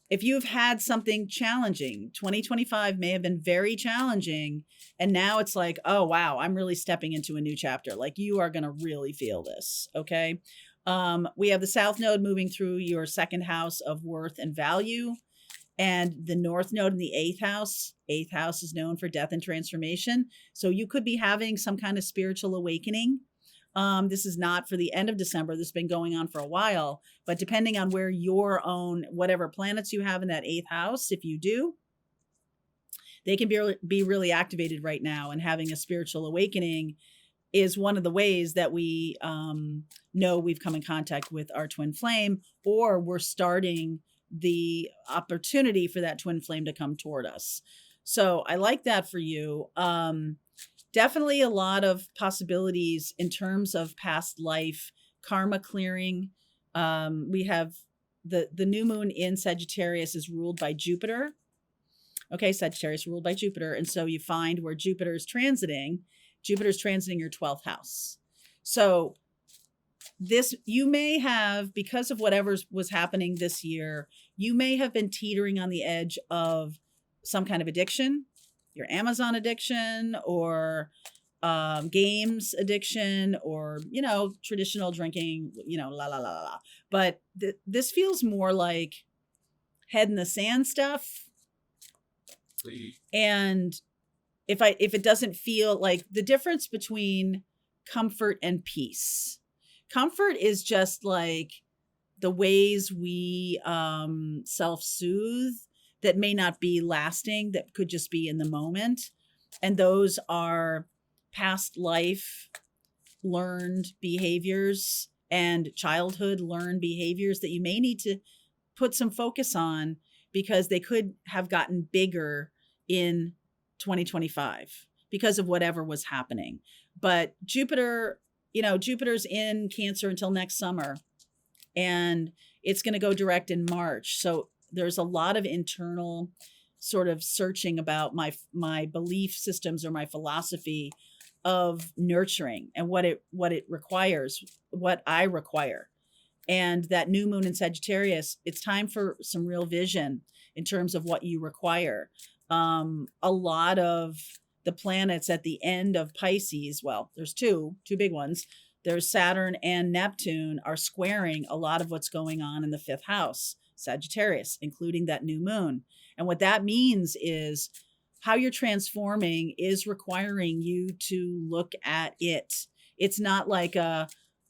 if you've had something challenging, 2025 may have been very challenging. And now it's like, oh, wow, I'm really stepping into a new chapter. Like you are going to really feel this. Okay. We have the South Node moving through your 2nd house of worth and value, and the North Node in the 8th house. 8th house is known for death and transformation. So you could be having some kind of spiritual awakening. This is not for the end of December. This has been going on for a while, but depending on where your own, whatever planets you have in that 8th house, if you do, they can be really activated right now. And having a spiritual awakening is one of the ways that we know we've come in contact with our twin flame, or we're starting the opportunity for that twin flame to come toward us. So I like that for you. Definitely a lot of possibilities in terms of past life, karma clearing. We have the new moon in Sagittarius is ruled by Jupiter. Okay, Sagittarius ruled by Jupiter. And so you find where Jupiter is transiting your 12th house. So this, you may have, because of whatever was happening this year, you may have been teetering on the edge of some kind of addiction, your Amazon addiction, or games addiction, or, traditional drinking, la. But this feels more like head in the sand stuff. And if it doesn't feel like the difference between comfort and peace. Comfort is just like the ways we self-soothe that may not be lasting, that could just be in the moment. And those are past life learned behaviors and childhood learned behaviors that you may need to put some focus on, because they could have gotten bigger in 2025 because of whatever was happening. But Jupiter, Jupiter's in Cancer until next summer, and it's going to go direct in March. So there's a lot of internal sort of searching about my belief systems or my philosophy of nurturing and what it requires, what I require. And that new moon in Sagittarius, it's time for some real vision in terms of what you require. A lot of the planets at the end of Pisces, well, there's two big ones. There's Saturn and Neptune are squaring a lot of what's going on in the fifth house, Sagittarius, including that new moon. And what that means is how you're transforming is requiring you to look at it. It's not like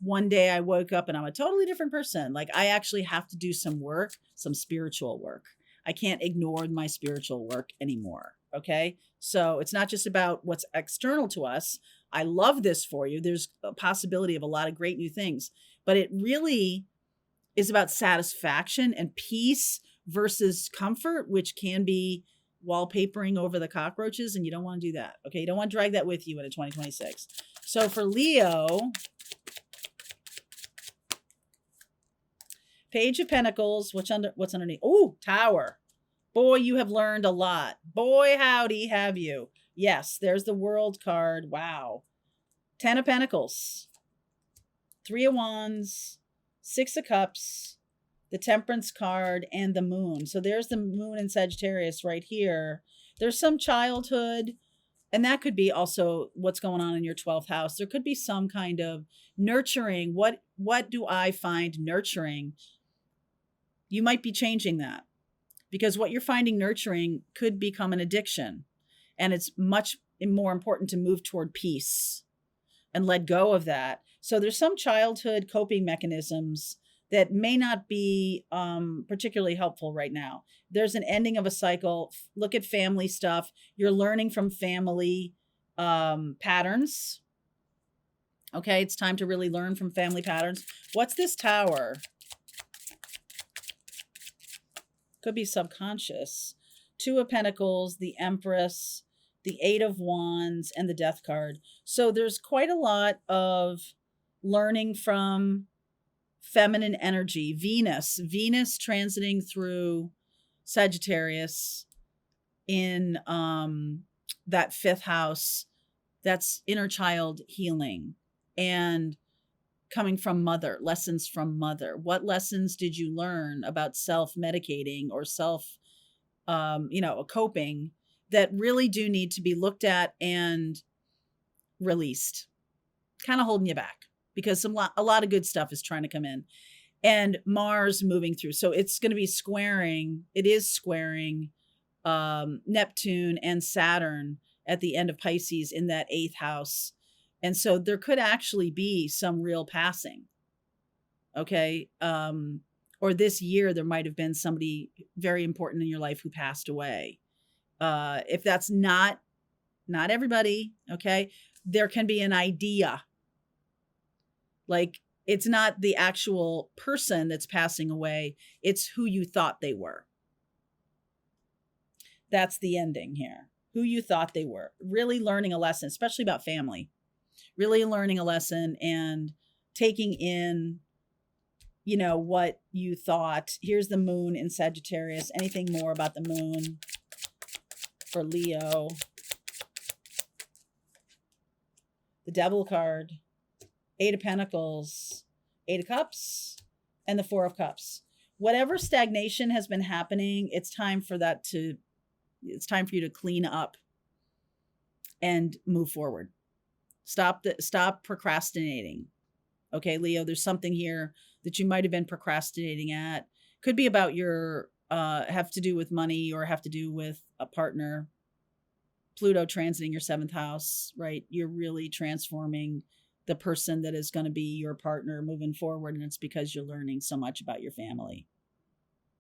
one day I woke up and I'm a totally different person. Like, I actually have to do some work, some spiritual work. I can't ignore my spiritual work anymore. Okay. So it's not just about what's external to us. I love this for you. There's a possibility of a lot of great new things, but it really is about satisfaction and peace versus comfort, which can be wallpapering over the cockroaches. And you don't want to do that. Okay. You don't want to drag that with you into 2026. So for Leo, Page of Pentacles, what's underneath? Oh, Tower. Boy, you have learned a lot. Boy, howdy have you. Yes, there's the World card. Wow. 10 of Pentacles. 3 of Wands. 6 of Cups. The Temperance card and the Moon. So there's the Moon in Sagittarius right here. There's some childhood, and that could be also what's going on in your 12th house. There could be some kind of nurturing. What do I find nurturing? You might be changing that, because what you're finding nurturing could become an addiction. And it's much more important to move toward peace and let go of that. So there's some childhood coping mechanisms that may not be particularly helpful right now. There's an ending of a cycle. Look at family stuff. You're learning from family patterns. Okay, it's time to really learn from family patterns. What's this Tower? Could be subconscious. 2 of Pentacles, the Empress, the 8 of Wands, and the Death card. So there's quite a lot of learning from feminine energy. Venus transiting through Sagittarius in that 5th house. That's inner child healing and coming from mother, lessons from mother. What lessons did you learn about self-medicating or coping that really do need to be looked at and released? Kind of holding you back, because a lot of good stuff is trying to come in. And Mars moving through. So it's going to be squaring Neptune and Saturn at the end of Pisces in that 8th house. And so there could actually be some real passing. Okay. Or this year, there might have been somebody very important in your life who passed away. If that's not everybody, okay, there can be an idea. Like, it's not the actual person that's passing away. It's who you thought they were. That's the ending here. Who you thought they were. Really learning a lesson, especially about family. Really learning a lesson and taking in, what you thought. Here's the Moon in Sagittarius. Anything more about the Moon for Leo? The Devil card, 8 of Pentacles, 8 of Cups, and the 4 of Cups. Whatever stagnation has been happening, it's time for you to clean up and move forward. Stop procrastinating. Okay, Leo, there's something here that you might have been procrastinating at. Could be about your, have to do with money or have to do with a partner. Pluto transiting your 7th house, right? You're really transforming the person that is going to be your partner moving forward. And it's because you're learning so much about your family.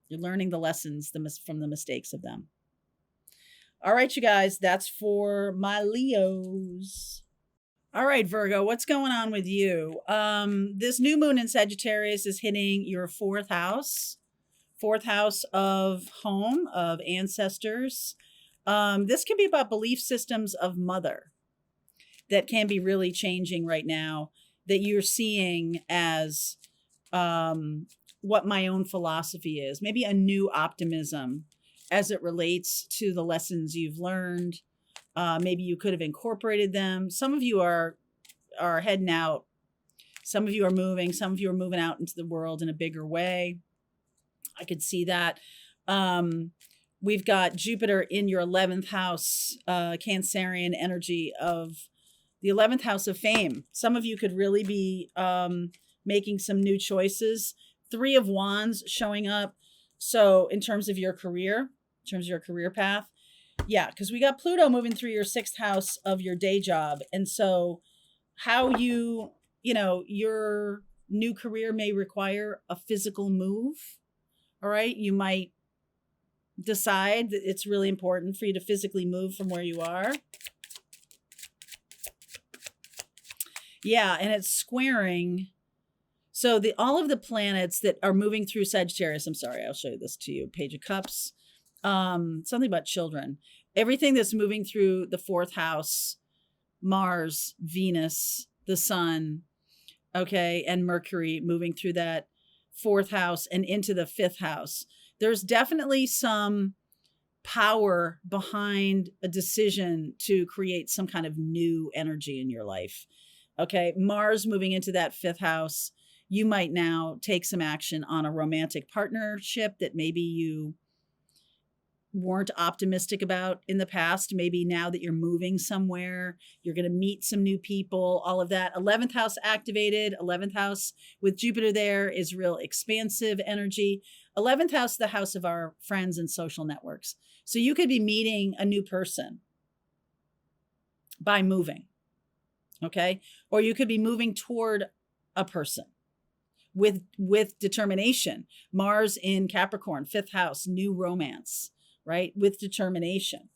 You're learning the lessons from the mistakes of them. All right, you guys, that's for my Leos. All right, Virgo, what's going on with you? This new moon in Sagittarius is hitting your 4th house of home, of ancestors. This can be about belief systems of mother. that can be really changing right now that you're seeing as what my own philosophy is. Maybe a new optimism as it relates to the lessons you've learned. Maybe you could have incorporated them. Some of you are heading out. Some of you are moving. Some of you are moving out into the world in a bigger way. I could see that. We've got Jupiter in your 11th house, Cancerian energy of the 11th house of fame. Some of you could really be making some new choices. 3 of Wands showing up. So in terms of your career, path, yeah, because we got Pluto moving through your 6th house of your day job. And so how your new career may require a physical move. All right. You might decide that it's really important for you to physically move from where you are. Yeah. And it's squaring. So all of the planets that are moving through Sagittarius, I'm sorry, I'll show you this to you. Page of Cups, something about children. Everything that's moving through the 4th house, Mars, Venus, the Sun, okay, and Mercury moving through that 4th house and into the 5th house. There's definitely some power behind a decision to create some kind of new energy in your life. Okay, Mars moving into that 5th house. You might now take some action on a romantic partnership that maybe you weren't optimistic about in the past. Maybe now that you're moving somewhere, you're going to meet some new people, all of that. 11th house activated. 11th house with Jupiter there is real expansive energy. 11th house, the house of our friends and social networks. So you could be meeting a new person by moving. Okay. Or you could be moving toward a person with determination. Mars in Capricorn, 5th house, new romance, right? With determination.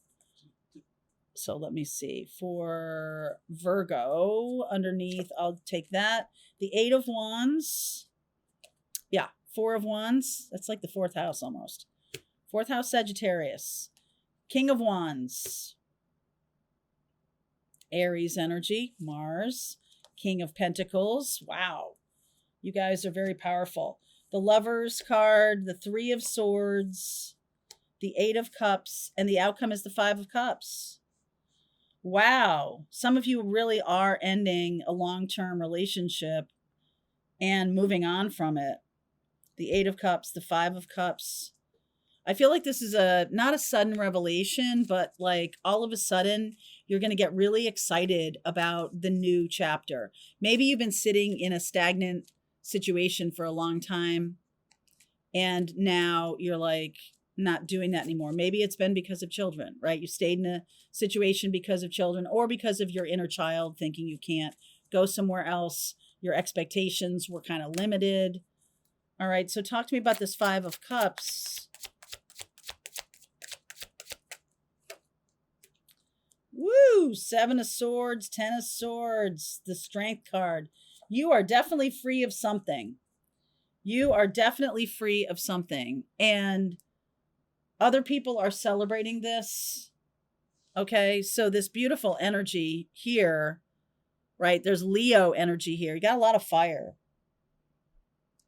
So let me see. For Virgo, underneath, I'll take that. The 8 of Wands. Yeah, 4 of Wands. That's like the 4th house almost. 4th house, Sagittarius. King of Wands. Aries energy, Mars. King of Pentacles. Wow. You guys are very powerful. The Lovers card, the 3 of Swords, the 8 of Cups, and the outcome is the 5 of Cups. Wow. Some of you really are ending a long-term relationship and moving on from it. The 8 of Cups, the 5 of Cups. I feel like this is not a sudden revelation, but like all of a sudden you're going to get really excited about the new chapter. Maybe you've been sitting in a stagnant situation for a long time and now you're like not doing that anymore. Maybe it's been because of children, right? You stayed in a situation because of children or because of your inner child thinking you can't go somewhere else. Your expectations were kind of limited. All right. So talk to me about this 5 of Cups. Woo! 7 of Swords, 10 of Swords, the Strength card. You are definitely free of something. You are definitely free of something. And other people are celebrating this. Okay, so this beautiful energy here, right? There's Leo energy here. You got a lot of fire.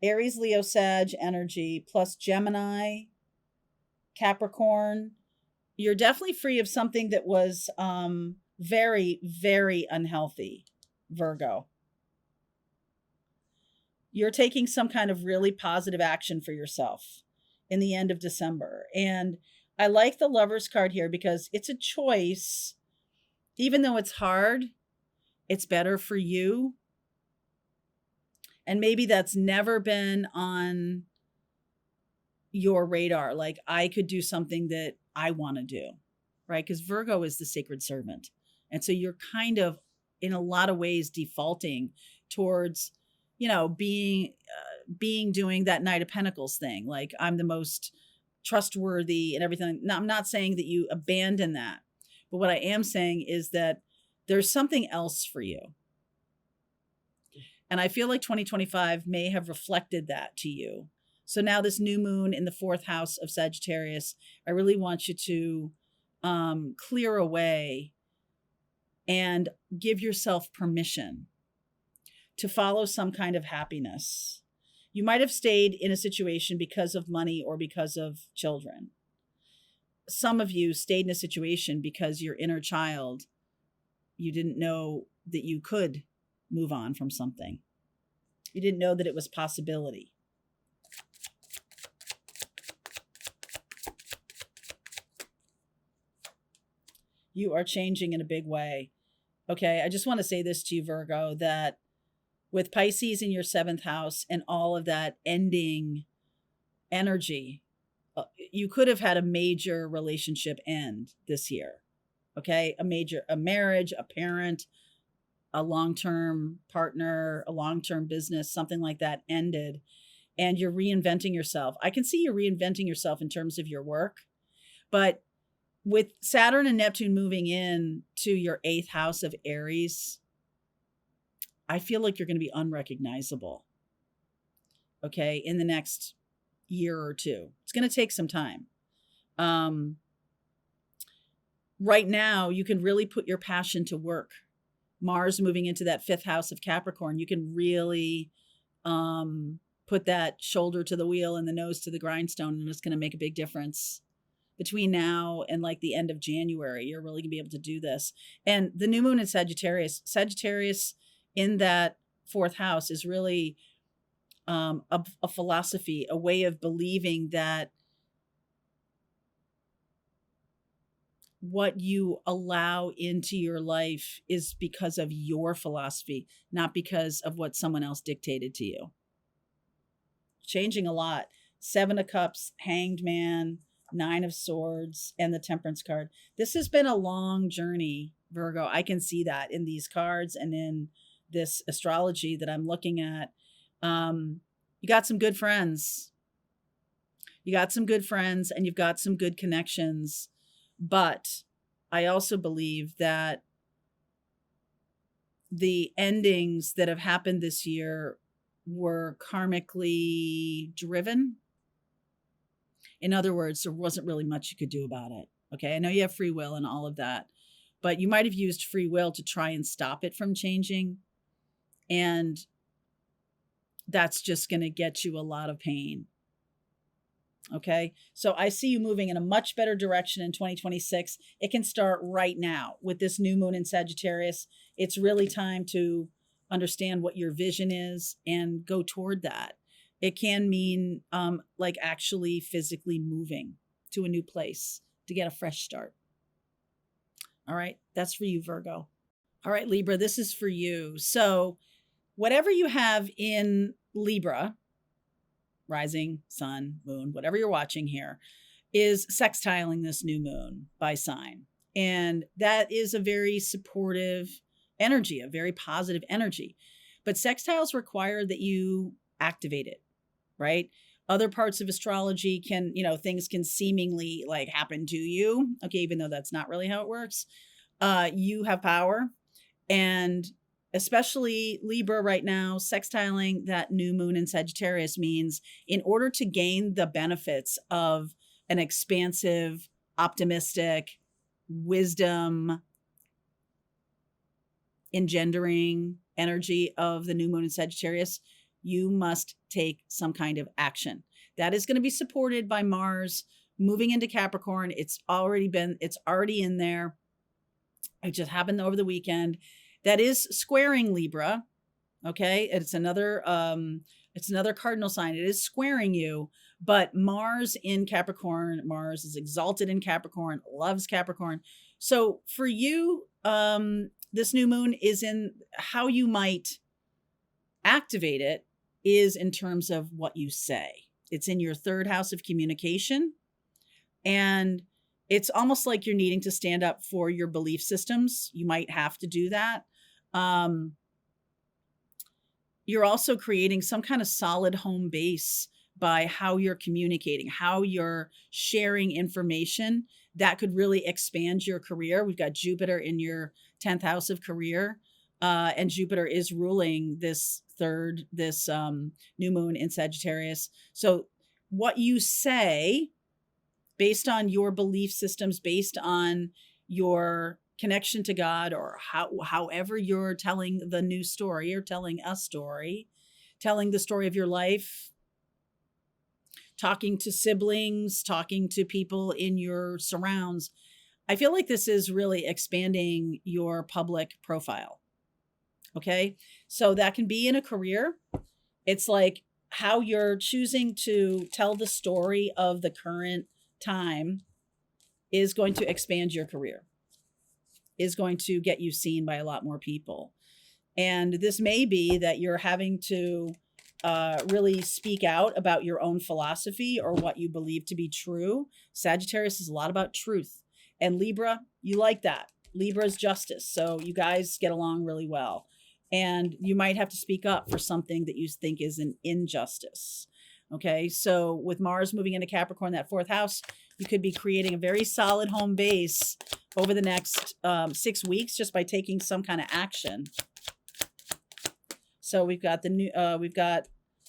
Aries, Leo, Sag energy, plus Gemini, Capricorn. You're definitely free of something that was very, very unhealthy, Virgo. You're taking some kind of really positive action for yourself in the end of December. And I like the Lovers card here because it's a choice. Even though it's hard, it's better for you. And maybe that's never been on your radar. Like, I could do something that I want to do, right? Because Virgo is the sacred servant. And so you're kind of, in a lot of ways, defaulting towards, doing that Knight of Pentacles thing. Like, I'm the most trustworthy and everything. Now, I'm not saying that you abandon that. But what I am saying is that there's something else for you. And I feel like 2025 may have reflected that to you. So now this new moon in the 4th house of Sagittarius, I really want you to clear away and give yourself permission to follow some kind of happiness. You might have stayed in a situation because of money or because of children. Some of you stayed in a situation because your inner child, you didn't know that you could move on from something. You didn't know that it was a possibility. You are changing in a big way. Okay, I just want to say this to you, Virgo, that with Pisces in your 7th house and all of that ending energy, you could have had a major relationship end this year. Okay, a marriage, a parent, a long-term partner, a long-term business, something like that ended, and you're reinventing yourself. I can see you reinventing yourself in terms of your work, but with Saturn and Neptune moving in to your 8th house of Aries, I feel like you're going to be unrecognizable, okay, in the next year or two. It's going to take some time. Right now, you can really put your passion to work. Mars moving into that 5th house of Capricorn, you can really put that shoulder to the wheel and the nose to the grindstone, and it's going to make a big difference. Between now and like the end of January, you're really going to be able to do this. And the new moon in Sagittarius in that 4th house is really a philosophy, a way of believing that what you allow into your life is because of your philosophy, not because of what someone else dictated to you. Changing a lot. 7 of Cups, Hanged Man, 9 of Swords, and the Temperance card. This has been a long journey, Virgo. I can see that in these cards and in this astrology that I'm looking at. You got some good friends. You got some good friends and you've got some good connections. But I also believe that the endings that have happened this year were karmically driven. In other words, there wasn't really much you could do about it. Okay, I know you have free will and all of that, but you might have used free will to try and stop it from changing. And that's just going to get you a lot of pain. Okay, so I see you moving in a much better direction in 2026. It can start right now with this new moon in Sagittarius. It's really time to understand what your vision is and go toward that. It can mean like actually physically moving to a new place to get a fresh start. All right, that's for you, Virgo. All right, Libra, this is for you. So whatever you have in Libra, rising, sun, moon, whatever you're watching here, is sextiling this new moon by sign. And that is a very supportive energy, a very positive energy. But sextiles require that you activate it, right? Other parts of astrology can, things can seemingly like happen to you. Okay, even though that's not really how it works. You have power. And especially Libra right now, sextiling that new moon in Sagittarius means in order to gain the benefits of an expansive, optimistic, wisdom engendering energy of the new moon in Sagittarius, you must take some kind of action. That is going to be supported by Mars moving into Capricorn. It's already in there. It just happened over the weekend. That is squaring Libra. Okay. It's another cardinal sign. It is squaring you, but Mars in Capricorn, Mars is exalted in Capricorn, loves Capricorn. So for you, this new moon is in how you might activate it is in terms of what you say. It's in your 3rd house of communication. And it's almost like you're needing to stand up for your belief systems. You might have to do that. You're also creating some kind of solid home base by how you're communicating, how you're sharing information that could really expand your career. We've got Jupiter in your 10th house of career. And Jupiter is ruling this new moon in Sagittarius. So what you say based on your belief systems, based on your connection to God, or however you're telling the new story or telling a story, telling the story of your life, talking to siblings, talking to people in your surrounds. I feel like this is really expanding your public profile. Okay. So that can be in a career. It's like how you're choosing to tell the story of the current time is going to expand your career, is going to get you seen by a lot more people. And this may be that you're having to really speak out about your own philosophy or what you believe to be true. Sagittarius is a lot about truth. And Libra, you like that. Libra is justice. So you guys get along really well. And you might have to speak up for something that you think is an injustice. Okay. So with Mars moving into Capricorn, that 4th house, you could be creating a very solid home base over the next 6 weeks just by taking some kind of action. So we've got the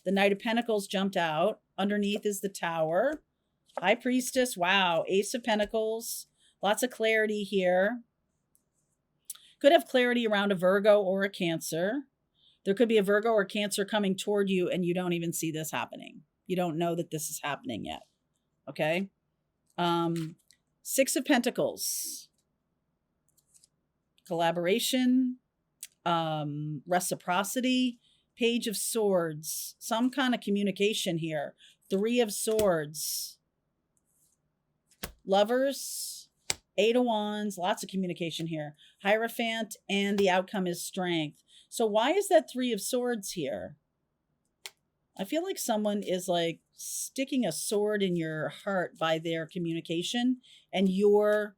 Knight of Pentacles jumped out. Underneath is the Tower. High Priestess. Wow. Ace of Pentacles. Lots of clarity here. Could have clarity around a Virgo or a Cancer. There could be a Virgo or Cancer coming toward you and you don't even see this happening. You don't know that this is happening yet. Okay. 6 of Pentacles. Collaboration. Reciprocity. Page of Swords. Some kind of communication here. 3 of Swords. Lovers. 8 of Wands, lots of communication here. Hierophant, and the outcome is strength. So why is that 3 of Swords here? I feel like someone is like sticking a sword in your heart by their communication, and you're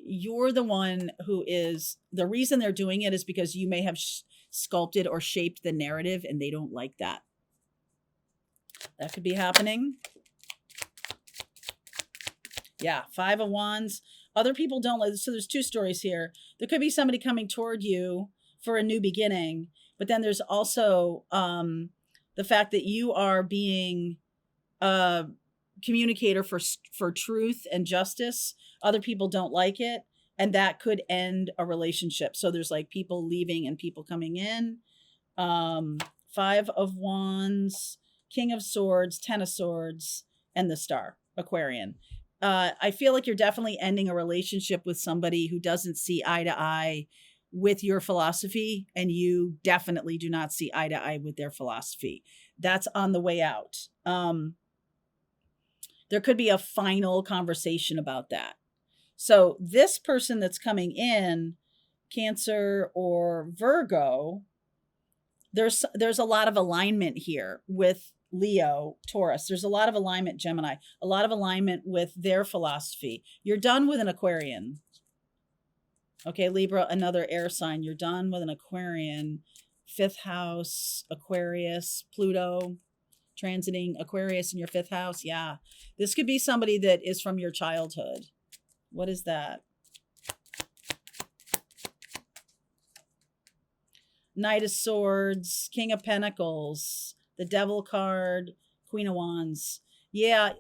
the one who is, the reason they're doing it is because you may have sculpted or shaped the narrative and they don't like that. That could be happening. Yeah, 5 of Wands. Other people don't like, so there's 2 stories here. There could be somebody coming toward you for a new beginning, but then there's also the fact that you are being a communicator for truth and justice. Other people don't like it, and that could end a relationship. So there's like people leaving and people coming in. 5 of Wands, King of Swords, 10 of Swords, and the Star, Aquarian. I feel like you're definitely ending a relationship with somebody who doesn't see eye to eye with your philosophy, and you definitely do not see eye to eye with their philosophy. That's on the way out. There could be a final conversation about that. So this person that's coming in, Cancer or Virgo, there's a lot of alignment here with Leo, Taurus. There's a lot of alignment, Gemini, a lot of alignment with their philosophy. You're done with an Aquarian. Okay, Libra, another air sign. You're done with an Aquarian. 5th house, Aquarius, Pluto, transiting Aquarius in your 5th house. Yeah, this could be somebody that is from your childhood. What is that? Knight of Swords, King of Pentacles, the Devil card, Queen of Wands. Yeah,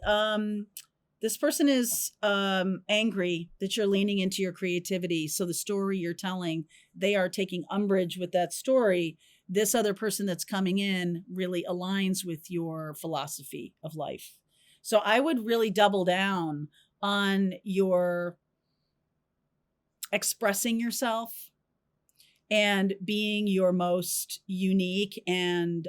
this person is angry that you're leaning into your creativity. So the story you're telling, they are taking umbrage with that story. This other person that's coming in really aligns with your philosophy of life. So I would really double down on your expressing yourself and being your most unique and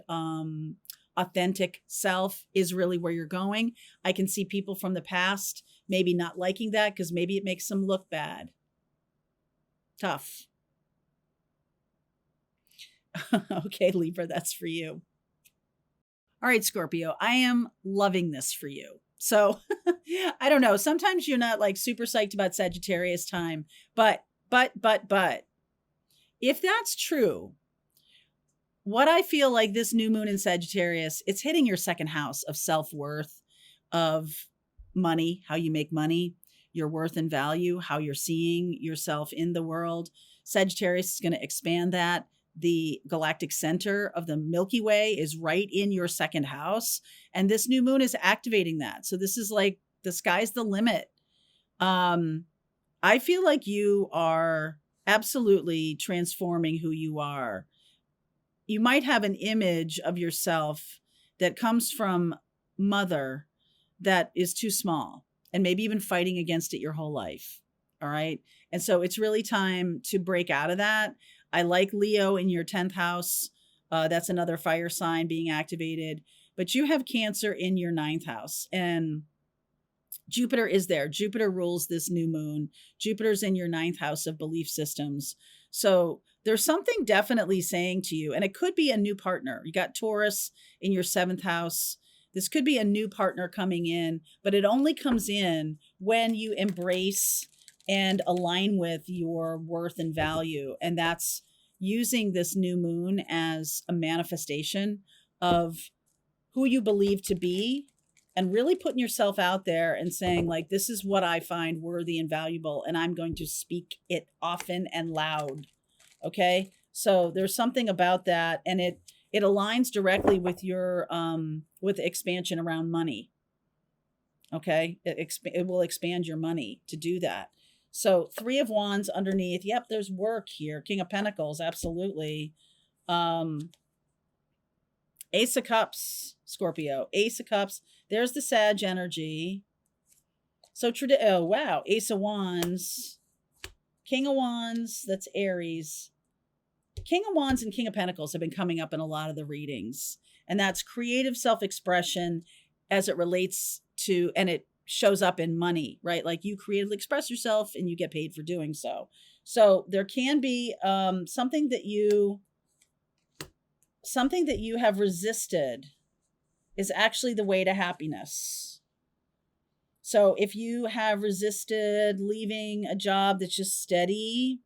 authentic self is really where you're going. I can see people from the past maybe not liking that because maybe it makes them look bad. Tough. Okay, Libra, that's for you. All right, Scorpio, I am loving this for you. So I don't know. Sometimes you're not like super psyched about Sagittarius time, but if that's true, what I feel like this new moon in Sagittarius, it's hitting your 2nd house of self-worth, of money, how you make money, your worth and value, how you're seeing yourself in the world. Sagittarius is going to expand that. The galactic center of the Milky Way is right in your 2nd house. And this new moon is activating that. So this is like the sky's the limit. I feel like you are absolutely transforming who you are. You might have an image of yourself that comes from mother that is too small, and maybe even fighting against it your whole life. All right. And so it's really time to break out of that. I like Leo in your 10th house. That's another fire sign being activated. But you have Cancer in your 9th house. And Jupiter is there. Jupiter rules this new moon. Jupiter's in your 9th house of belief systems. So there's something definitely saying to you, and it could be a new partner. You got Taurus in your 7th house. This could be a new partner coming in, but it only comes in when you embrace and align with your worth and value. And that's using this new moon as a manifestation of who you believe to be, and really putting yourself out there and saying, like, this is what I find worthy and valuable, and I'm going to speak it often and loud. Okay. So there's something about that, and it aligns directly with your with expansion around money. Okay. It will expand your money to do that. So 3 of Wands underneath. Yep, there's work here. King of Pentacles, absolutely. Ace of Cups, Scorpio. Ace of Cups. There's the Sag energy. So, oh, wow. Ace of Wands. King of Wands, that's Aries. King of Wands and King of Pentacles have been coming up in a lot of the readings. And that's creative self-expression as it relates to, and it shows up in money, right? Like you creatively express yourself and you get paid for doing so. So there can be something that you have resisted is actually the way to happiness. So if you have resisted leaving a job that's just steady,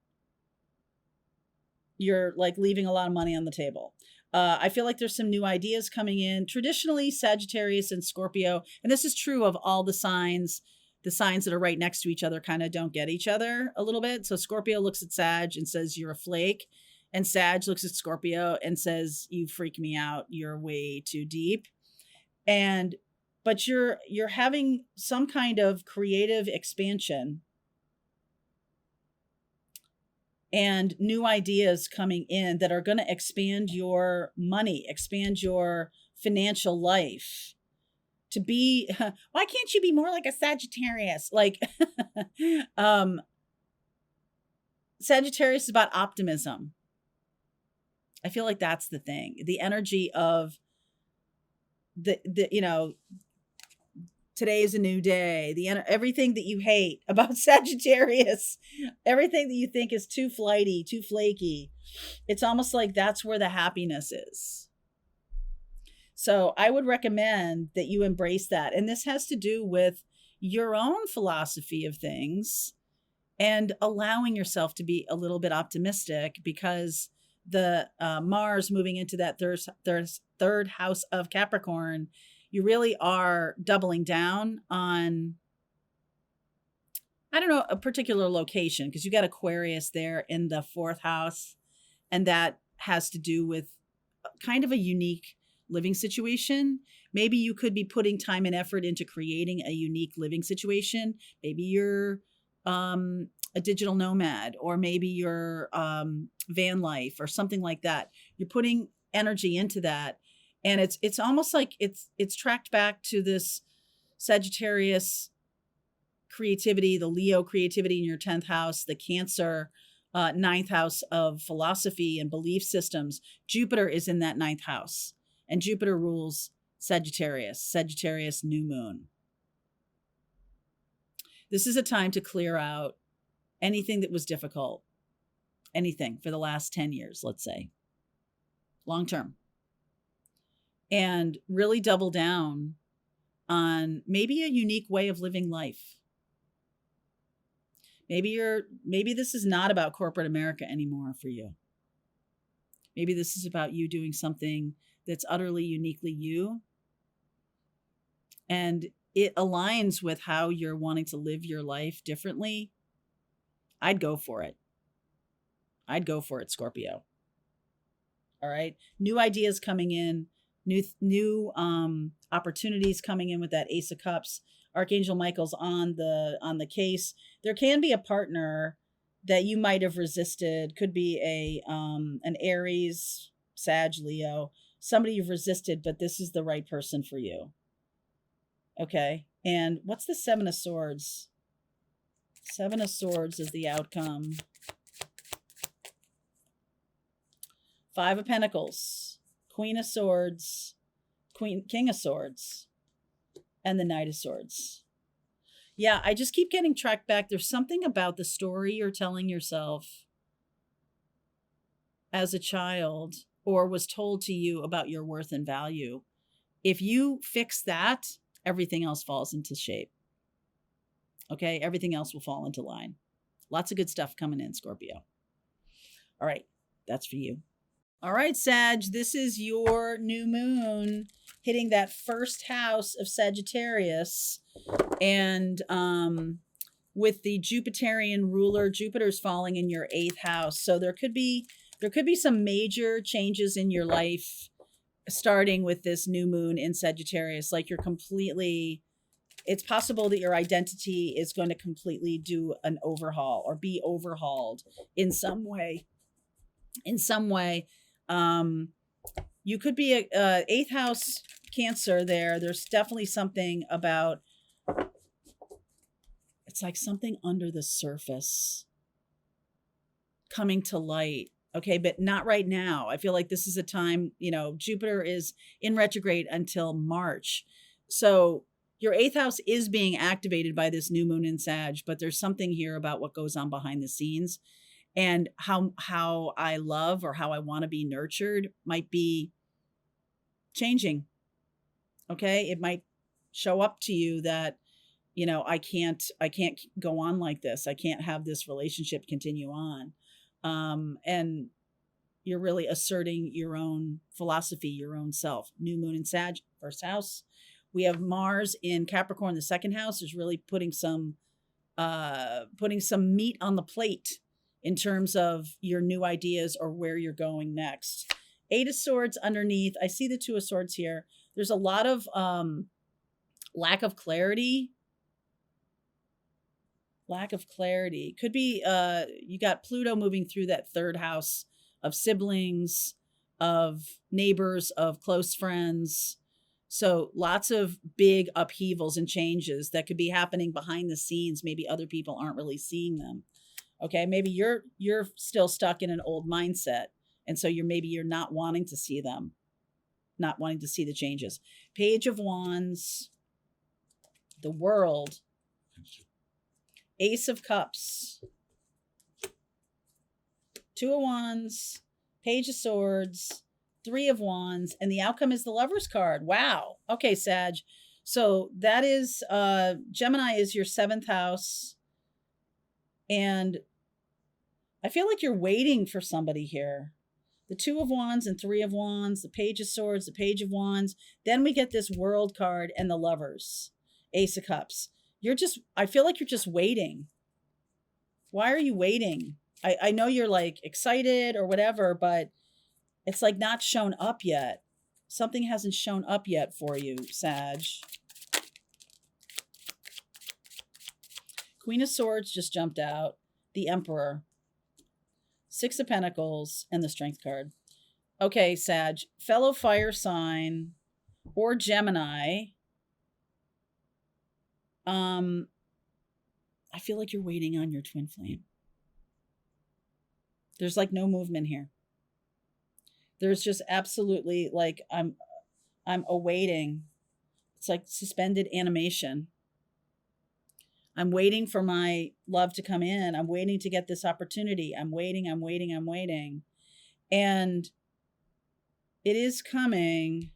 you're like leaving a lot of money on the table. I feel like there's some new ideas coming in. Traditionally, Sagittarius and Scorpio, and this is true of all the signs that are right next to each other kind of don't get each other a little bit. So Scorpio looks at Sag and says, you're a flake. And Sag looks at Scorpio and says, you freak me out. You're way too deep. But you're having some kind of creative expansion and new ideas coming in that are going to expand your money, expand your financial life. To be, why can't you be more like a Sagittarius? Like, Sagittarius is about optimism. I feel like that's the thing. The energy of today is a new day. Everything that you hate about Sagittarius, everything that you think is too flighty, too flaky, it's almost like that's where the happiness is. So I would recommend that you embrace that. And this has to do with your own philosophy of things and allowing yourself to be a little bit optimistic, because the Mars moving into that third house of Capricorn, you really are doubling down on, I don't know, a particular location, because you got Aquarius there in the 4th house. And that has to do with kind of a unique living situation. Maybe you could be putting time and effort into creating a unique living situation. Maybe you're a digital nomad, or maybe you're van life or something like that. You're putting energy into that. And it's almost like it's tracked back to this Sagittarius creativity, the Leo creativity in your 10th house, the Cancer 9th house of philosophy and belief systems. Jupiter is in that 9th house, and Jupiter rules Sagittarius new moon. This is a time to clear out anything that was difficult, anything for the last 10 years, let's say, long term. And really double down on maybe a unique way of living life. Maybe this is not about corporate America anymore for you. Maybe this is about you doing something that's utterly uniquely you. And it aligns with how you're wanting to live your life differently. I'd go for it. Scorpio. All right. New ideas coming in. New opportunities coming in with that Ace of Cups. Archangel Michael's on the case. There can be a partner that you might have resisted. Could be an Aries, Sag, Leo, somebody you've resisted, but this is the right person for you. Okay. And what's the Seven of Swords? Seven of Swords is the outcome. Five of Pentacles, Queen of Swords, King of Swords, and the Knight of Swords. Yeah, I just keep getting tracked back. There's something about the story you're telling yourself as a child or was told to you about your worth and value. If you fix that, everything else falls into shape. Okay, everything else will fall into line. Lots of good stuff coming in, Scorpio. All right, that's for you. All right, Sag, this is your new moon hitting that first house of Sagittarius. And with the Jupiterian ruler, Jupiter's falling in your 8th house. So there could be some major changes in your life starting with this new moon in Sagittarius. Like it's possible that your identity is going to completely do an overhaul or be overhauled in some way. You could be a 8th house Cancer there. There's definitely something about, it's like something under the surface coming to light. Okay, but not right now. I feel like this is a time, Jupiter is in retrograde until March. So your 8th house is being activated by this new moon in Sag, but there's something here about what goes on behind the scenes. And how I love or how I want to be nurtured might be changing. Okay. It might show up to you that, I can't go on like this. I can't have this relationship continue on. And you're really asserting your own philosophy, your own self. New moon in Sag, 1st house. We have Mars in Capricorn, the 2nd house, is really putting some meat on the plate in terms of your new ideas or where you're going next. 8 of Swords underneath. I see the 2 of Swords here. There's a lot of lack of clarity. Could be you got Pluto moving through that 3rd house of siblings, of neighbors, of close friends. So lots of big upheavals and changes that could be happening behind the scenes. Maybe other people aren't really seeing them. Okay, maybe you're still stuck in an old mindset. And so you're not wanting to see them, not wanting to see the changes. Page of Wands, the World, Ace of Cups, 2 of Wands, Page of Swords, 3 of Wands, and the outcome is the Lover's card. Wow. Okay, Sag. So that is, Gemini is your 7th house. And I feel like you're waiting for somebody here. The 2 of Wands and 3 of Wands, the Page of Swords, the Page of Wands. Then we get this World card and the Lovers, Ace of Cups. I feel like you're just waiting. Why are you waiting? I know you're like excited or whatever, but it's like not shown up yet. Something hasn't shown up yet for you, Sag. Queen of Swords just jumped out. The Emperor. 6 of Pentacles and the Strength card. Okay, Sag, fellow fire sign or Gemini. I feel like you're waiting on your twin flame. There's like no movement here. There's just absolutely like I'm awaiting. It's like suspended animation. I'm waiting for my love to come in. I'm waiting to get this opportunity. I'm waiting. And it is coming.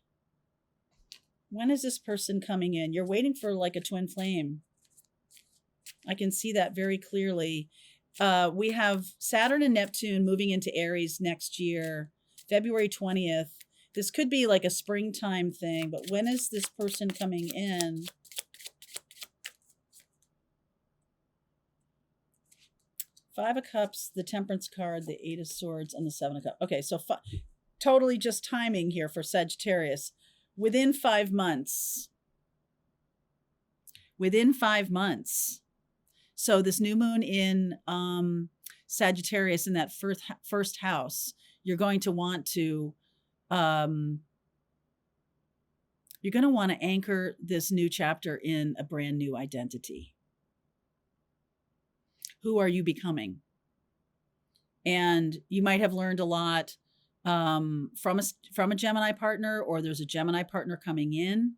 When is this person coming in? You're waiting for like a twin flame. I can see that very clearly. We have Saturn and Neptune moving into Aries next year, February 20th. This could be like a springtime thing, but when is this person coming in? Five of Cups, the Temperance card, the 8 of Swords, and the 7 of Cups. Okay, so totally just timing here for Sagittarius. Within 5 months, within 5 months. So this new moon in Sagittarius in that first house, you're going to want to anchor this new chapter in a brand new identity. Who are you becoming? And you might have learned a lot from a Gemini partner, or there's a Gemini partner coming in.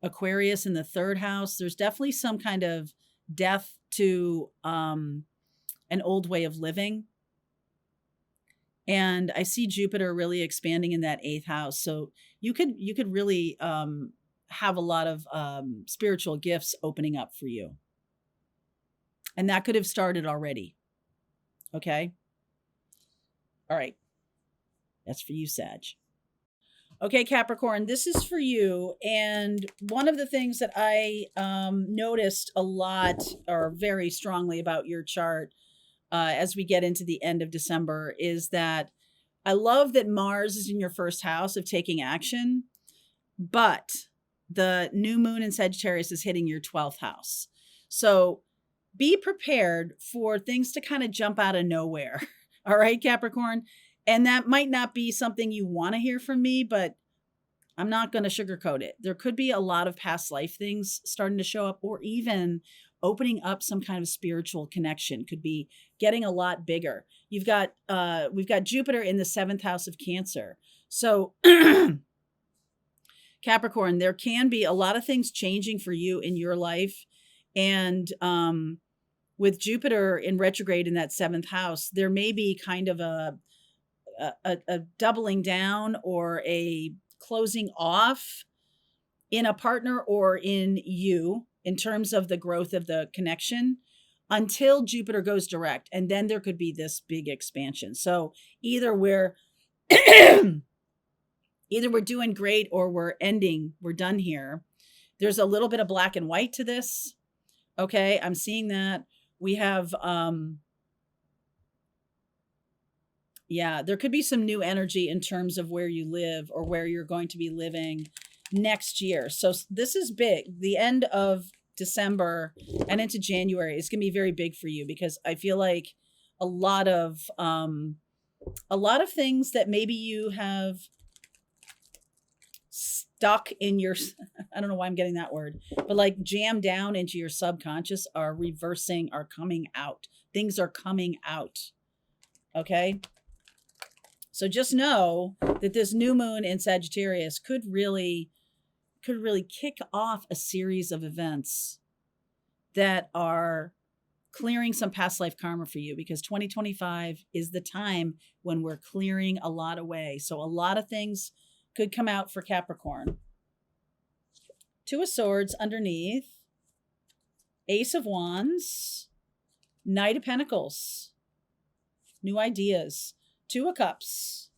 Aquarius in the third house. There's definitely some kind of death to an old way of living. And I see Jupiter really expanding in that 8th house. So you could really have a lot of spiritual gifts opening up for you. And that could have started already. Okay. All right. That's for you, Sag. Okay, Capricorn, this is for you. And one of the things that I noticed a lot, or very strongly, about your chart as we get into the end of December is that I love that Mars is in your first house of taking action, but the new moon in Sagittarius is hitting your 12th house. So be prepared for things to kind of jump out of nowhere. All right, Capricorn. And that might not be something you want to hear from me, but I'm not going to sugarcoat it. There could be a lot of past life things starting to show up, or even opening up some kind of spiritual connection. Could be getting a lot bigger. We've got Jupiter in the 7th house of Cancer. So Capricorn, there can be a lot of things changing for you in your life. And with Jupiter in retrograde in that 7th house, there may be kind of a doubling down or a closing off in a partner or in you in terms of the growth of the connection until Jupiter goes direct. And then there could be this big expansion. So either we're doing great, or we're done here. There's a little bit of black and white to this. Okay. I'm seeing that. We have, there could be some new energy in terms of where you live or where you're going to be living next year. So this is big. The end of December and into January is going to be very big for you, because I feel like a lot of things that maybe you have stuck in your, I don't know why I'm getting that word, but like jammed down into your subconscious are reversing, are coming out. Things are coming out. Okay. So just know that this new moon in Sagittarius could really kick off a series of events that are clearing some past life karma for you, because 2025 is the time when we're clearing a lot away. So a lot of things could come out for Capricorn. 2 of Swords underneath, Ace of Wands, Knight of Pentacles, new ideas, 2 of Cups,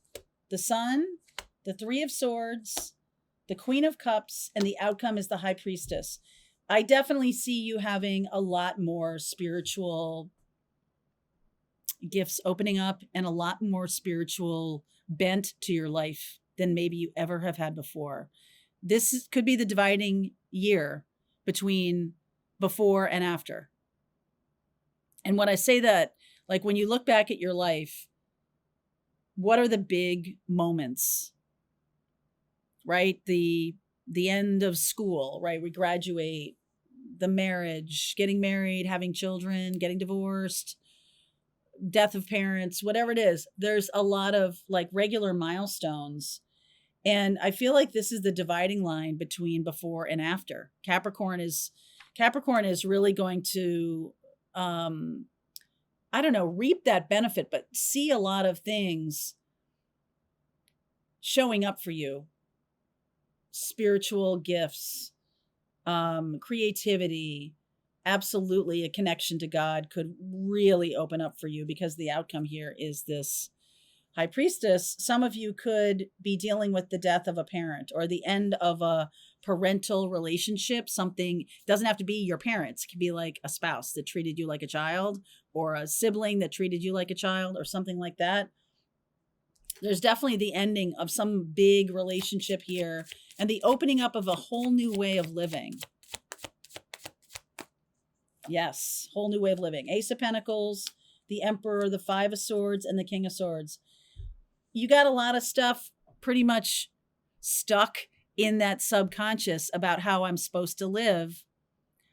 the Sun, the 3 of Swords, the Queen of Cups, and the outcome is the High Priestess. I definitely see you having a lot more spiritual gifts opening up and a lot more spiritual bent to your life than maybe you ever have had before. This could be the dividing year between before and after. And when I say that, like when you look back at your life, what are the big moments, right? The end of school, right? We graduate, the marriage, getting married, having children, getting divorced, death of parents, whatever it is. There's a lot of like regular milestones. And I feel like this is the dividing line between before and after. Capricorn is really going to, reap that benefit, but see a lot of things showing up for you. Spiritual gifts, creativity, absolutely a connection to God could really open up for you, because the outcome here is this High Priestess. Some of you could be dealing with the death of a parent or the end of a parental relationship. Something doesn't have to be your parents. It could be like a spouse that treated you like a child, or a sibling that treated you like a child, or something like that. There's definitely the ending of some big relationship here and the opening up of a whole new way of living. Yes, whole new way of living. Ace of Pentacles, the Emperor, the Five of Swords, and the King of Swords. You got a lot of stuff pretty much stuck in that subconscious about how I'm supposed to live,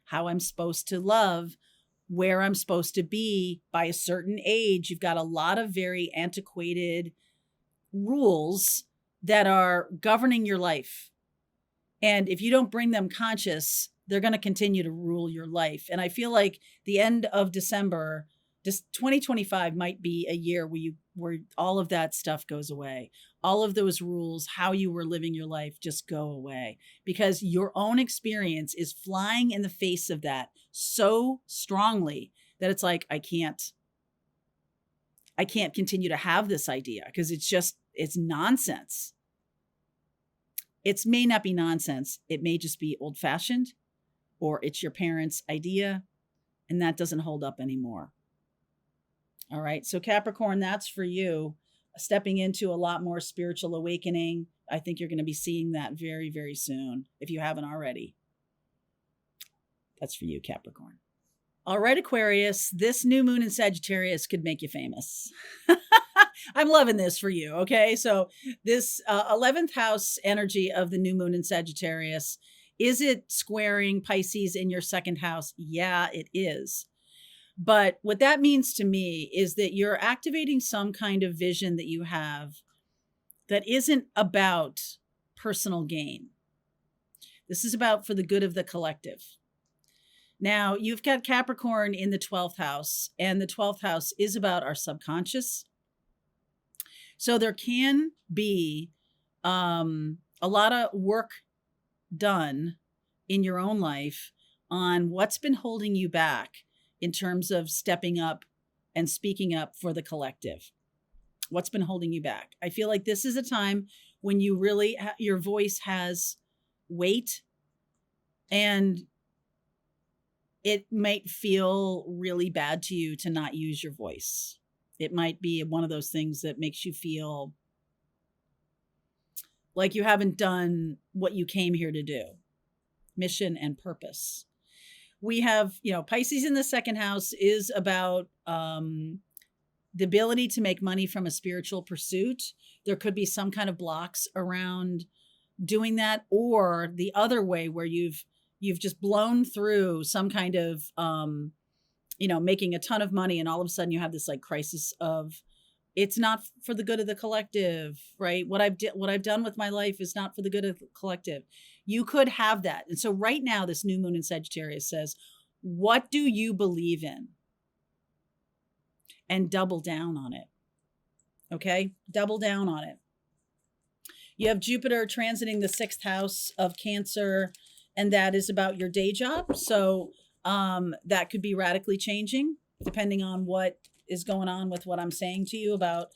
how I'm supposed to love, where I'm supposed to be by a certain age. You've got a lot of very antiquated rules that are governing your life. And if you don't bring them conscious, they're going to continue to rule your life. And I feel like the end of December, just 2025 might be a year where all of that stuff goes away. All of those rules, how you were living your life, just go away, because your own experience is flying in the face of that so strongly that it's like, I can't continue to have this idea because it's nonsense. It may not be nonsense. It may just be old fashioned, or it's your parents' idea, and that doesn't hold up anymore. All right. So Capricorn, that's for you. Stepping into a lot more spiritual awakening. I think you're going to be seeing that very, very soon, if you haven't already. That's for you, Capricorn. All right, Aquarius, this new moon in Sagittarius could make you famous. I'm loving this for you. Okay. So this 11th house energy of the new moon in Sagittarius, is it squaring Pisces in your second house? Yeah, it is. But what that means to me is that you're activating some kind of vision that you have that isn't about personal gain. This is about for the good of the collective. Now, you've got Capricorn in the 12th house, and the 12th house is about our subconscious. So there can be a lot of work done in your own life on what's been holding you back in terms of stepping up and speaking up for the collective. What's been holding you back? I feel like this is a time when you really, your voice has weight, and it might feel really bad to you to not use your voice. It might be one of those things that makes you feel like you haven't done what you came here to do, mission and purpose. We have, Pisces in the second house is about the ability to make money from a spiritual pursuit. There could be some kind of blocks around doing that, or the other way where you've just blown through some kind of, making a ton of money, and all of a sudden you have this like crisis of, it's not for the good of the collective, right? What I've done with my life is not for the good of the collective. You could have that. And so right now, this new moon in Sagittarius says, what do you believe in? And double down on it. Okay? Double down on it. You have Jupiter transiting the 6th house of Cancer, and that is about your day job. So that could be radically changing depending on what is going on with what I'm saying to you about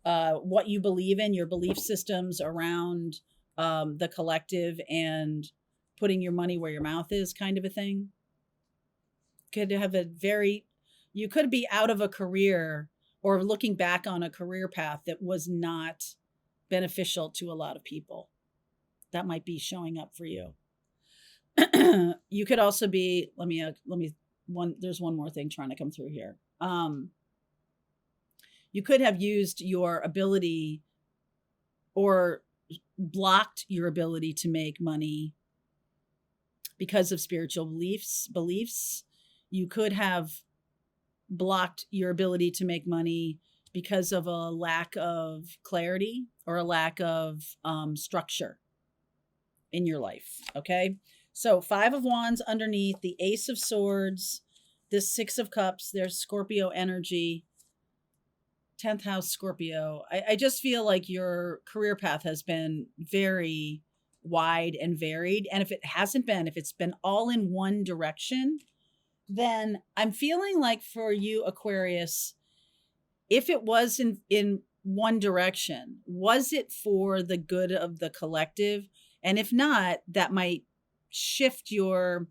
what you believe in, your belief systems around the collective, and putting your money where your mouth is, kind of a thing. You could be out of a career or looking back on a career path that was not beneficial to a lot of people. That might be showing up for you. You could also be, there's one more thing trying to come through here. You could have used your ability or blocked your ability to make money because of spiritual beliefs. You could have blocked your ability to make money because of a lack of clarity or a lack of structure in your life. Okay. So 5 of Wands underneath, the Ace of Swords, the 6 of Cups, there's Scorpio energy, 10th house Scorpio. I just feel like your career path has been very wide and varied. And if it's been all in one direction, then I'm feeling like for you, Aquarius, if it was in one direction, was it for the good of the collective? And if not, that might shift your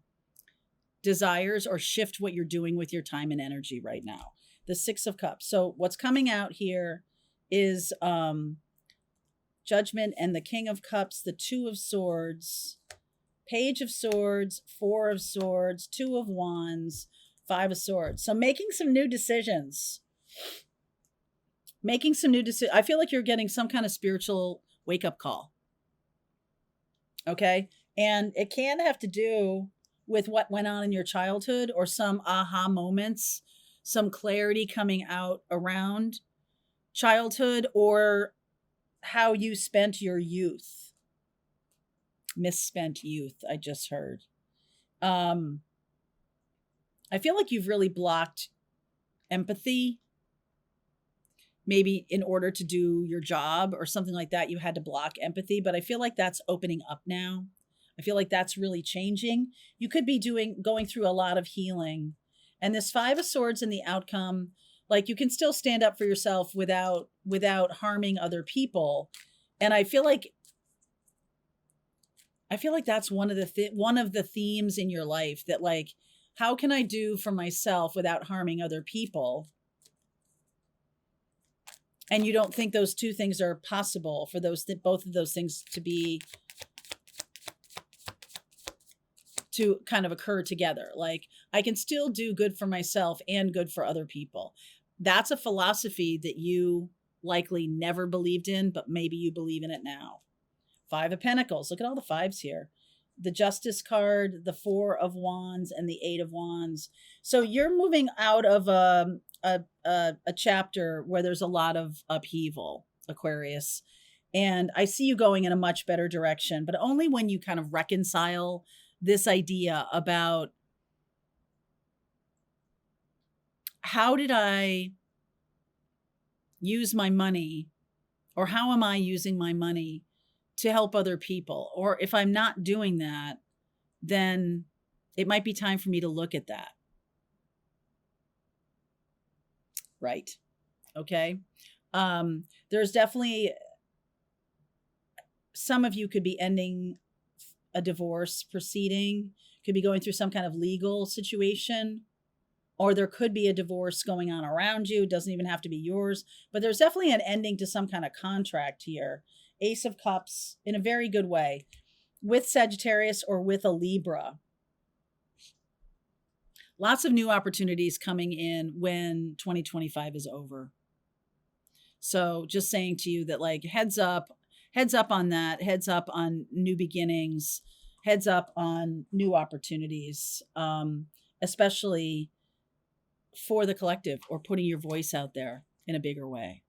desires or shift what you're doing with your time and energy right now. The 6 of Cups. So what's coming out here is Judgment and the King of Cups, the 2 of Swords, Page of Swords, Four of Swords, Two of Wands, Five of Swords. So making some new decisions. Making some new decisions. I feel like you're getting some kind of spiritual wake-up call. Okay? And it can have to do with what went on in your childhood or some aha moments, some clarity coming out around childhood, or how you spent your youth. Misspent youth, I just heard. I feel like you've really blocked empathy. Maybe in order to do your job or something like that, you had to block empathy, but I feel like that's opening up now. I feel like that's really changing. You could be going through a lot of healing. And this Five of Swords and the outcome, like you can still stand up for yourself without harming other people. And I feel like that's one of the themes in your life, that like, how can I do for myself without harming other people? And you don't think those two things are possible for both of those things to kind of occur together. Like, I can still do good for myself and good for other people. That's a philosophy that you likely never believed in, but maybe you believe in it now. Five of Pentacles. Look at all the fives here. The Justice card, the Four of Wands, and the Eight of Wands. So you're moving out of a chapter where there's a lot of upheaval, Aquarius. And I see you going in a much better direction, but only when you kind of reconcile this idea about, how did I use my money, or how am I using my money to help other people? Or if I'm not doing that, then it might be time for me to look at that. Right. Okay. There's definitely, some of you could be ending a divorce proceeding, could be going through some kind of legal situation, or there could be a divorce going on around you. It doesn't even have to be yours, but there's definitely an ending to some kind of contract here. Ace of Cups in a very good way with Sagittarius or with a Libra. Lots of new opportunities coming in when 2025 is over. So just saying to you that, like, heads up on that, heads up on new beginnings, heads up on new opportunities, especially for the collective, or putting your voice out there in a bigger way.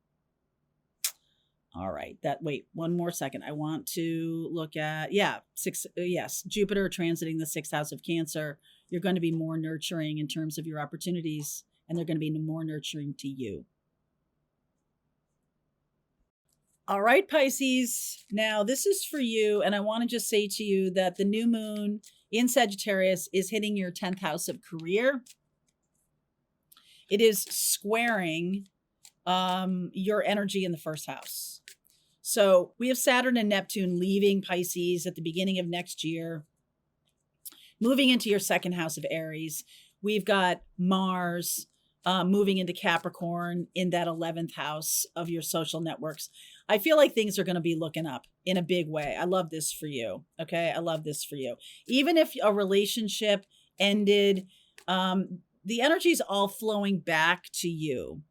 All right. Wait, one more second. I want to look at, Jupiter transiting the 6th house of Cancer. You're going to be more nurturing in terms of your opportunities, and they're going to be more nurturing to you. All right, Pisces. Now this is for you. And I want to just say to you that the new moon in Sagittarius is hitting your 10th house of career. It is squaring your energy in the first house. So we have Saturn and Neptune leaving Pisces at the beginning of next year, moving into your 2nd house of Aries. We've got Mars moving into Capricorn in that 11th house of your social networks. I feel like things are going to be looking up in a big way. I love this for you. Okay. I love this for you. Even if a relationship ended, the energy is all flowing back to you.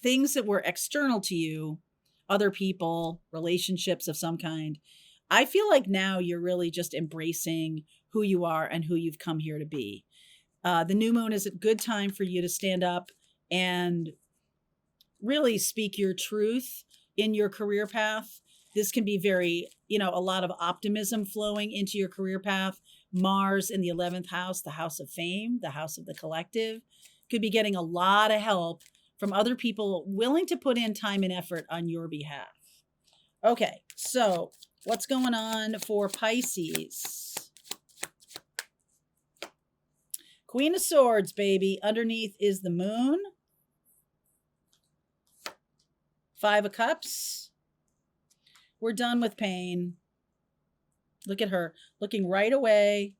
Things that were external to you, other people, relationships of some kind. I feel like now you're really just embracing who you are and who you've come here to be. The new moon is a good time for you to stand up and really speak your truth in your career path. This can be very, a lot of optimism flowing into your career path. Mars in the 11th house, the house of fame, the house of the collective, could be getting a lot of help from other people willing to put in time and effort on your behalf. Okay, so what's going on for Pisces? Queen of Swords, baby. Underneath is the moon. 5 of Cups. We're done with pain. Look at her looking right away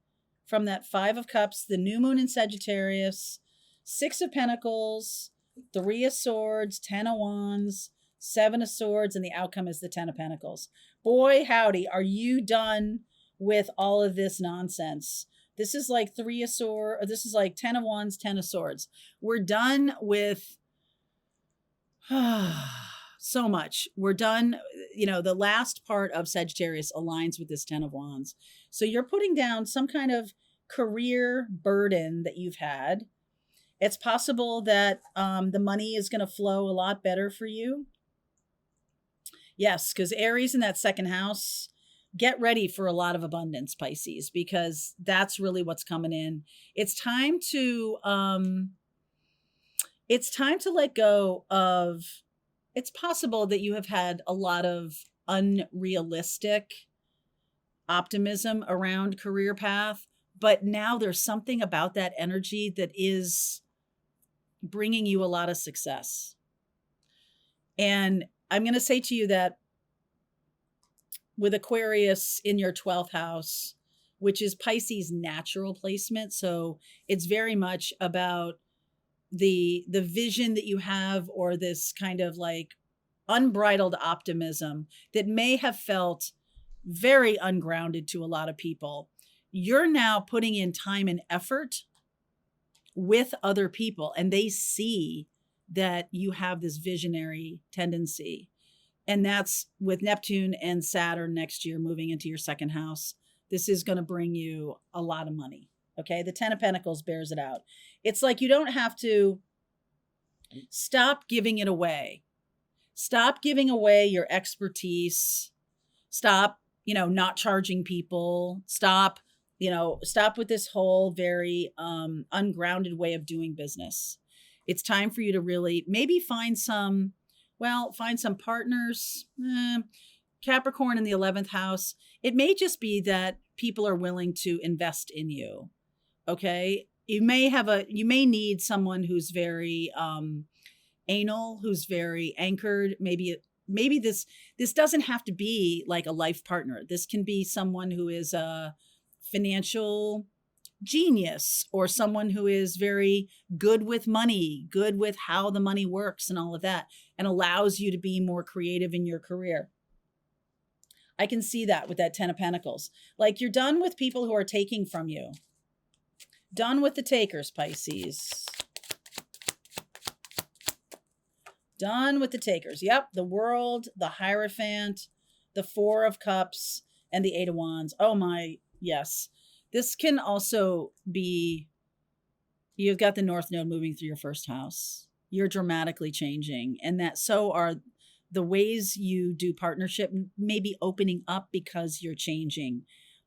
from that 5 of Cups, the new moon in Sagittarius, 6 of Pentacles, 3 of Swords, 10 of Wands, 7 of Swords, and the outcome is the 10 of Pentacles. Boy, howdy, are you done with all of this nonsense. This is like 3 of swords, or this is like 10 of wands, 10 of swords. We're done with so much. We're done. You know, the last part of Sagittarius aligns with this 10 of wands. So you're putting down some kind of career burden that you've had. It's possible that the money is going to flow a lot better for you. Yes, because Aries in that second house, get ready for a lot of abundance, Pisces, because that's really what's coming in. It's time to let go of, it's possible that you have had a lot of unrealistic optimism around career path, but now there's something about that energy that is bringing you a lot of success. And I'm going to say to you that with Aquarius in your 12th house, which is Pisces' natural placement, so it's very much about the vision that you have, or this kind of like unbridled optimism that may have felt very ungrounded to a lot of people. You're now putting in time and effort with other people, and they see that you have this visionary tendency. And that's with Neptune and Saturn next year moving into your second house. This is going to bring you a lot of money. Okay. The 10 of Pentacles bears it out. It's like you don't have to stop giving it away. Stop giving away your expertise. Stop, not charging people. Stop with this whole very ungrounded way of doing business. It's time for you to really maybe find some partners. Capricorn in the 11th house. It may just be that people are willing to invest in you. Okay. You may need someone who's very anal, who's very anchored. Maybe this doesn't have to be like a life partner. This can be someone who is a financial genius, or someone who is very good with money, good with how the money works and all of that, and allows you to be more creative in your career. I can see that with that 10 of Pentacles. Like you're done with people who are taking from you. Done with the takers, Pisces. Done with the takers. Yep, the World, the Hierophant, the 4 of Cups, and the 8 of Wands. Oh my, yes. This can also be, you've got the North Node moving through your first house. You're dramatically changing. And that so are the ways you do partnership, maybe opening up because you're changing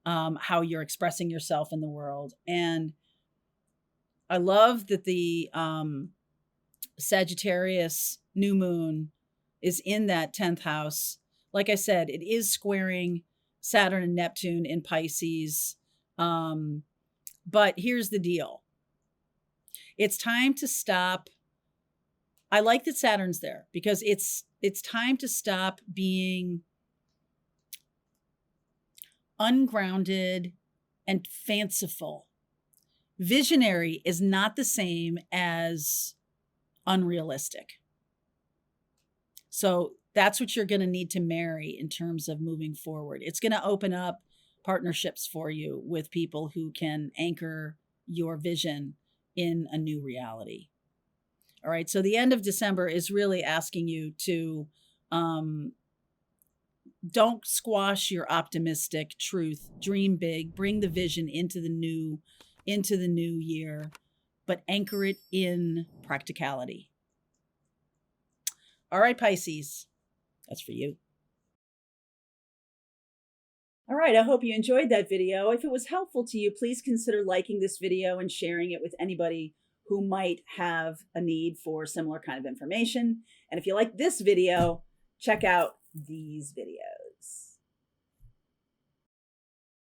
how you're expressing yourself in the world. And I love that the Sagittarius new moon is in that 10th house. Like I said, it is squaring Saturn and Neptune in Pisces. But here's the deal. It's time to stop. I like that Saturn's there because it's time to stop being ungrounded and fanciful. Visionary is not the same as unrealistic. So that's what you're going to need to marry in terms of moving forward. It's going to open up partnerships for you with people who can anchor your vision in a new reality. All right. So the end of December is really asking you to don't squash your optimistic truth. Dream big. Bring the vision into the new year, but anchor it in practicality. All right, Pisces, that's for you. All right, I hope you enjoyed that video. If it was helpful to you, please consider liking this video and sharing it with anybody who might have a need for similar kind of information. And if you like this video, check out these videos.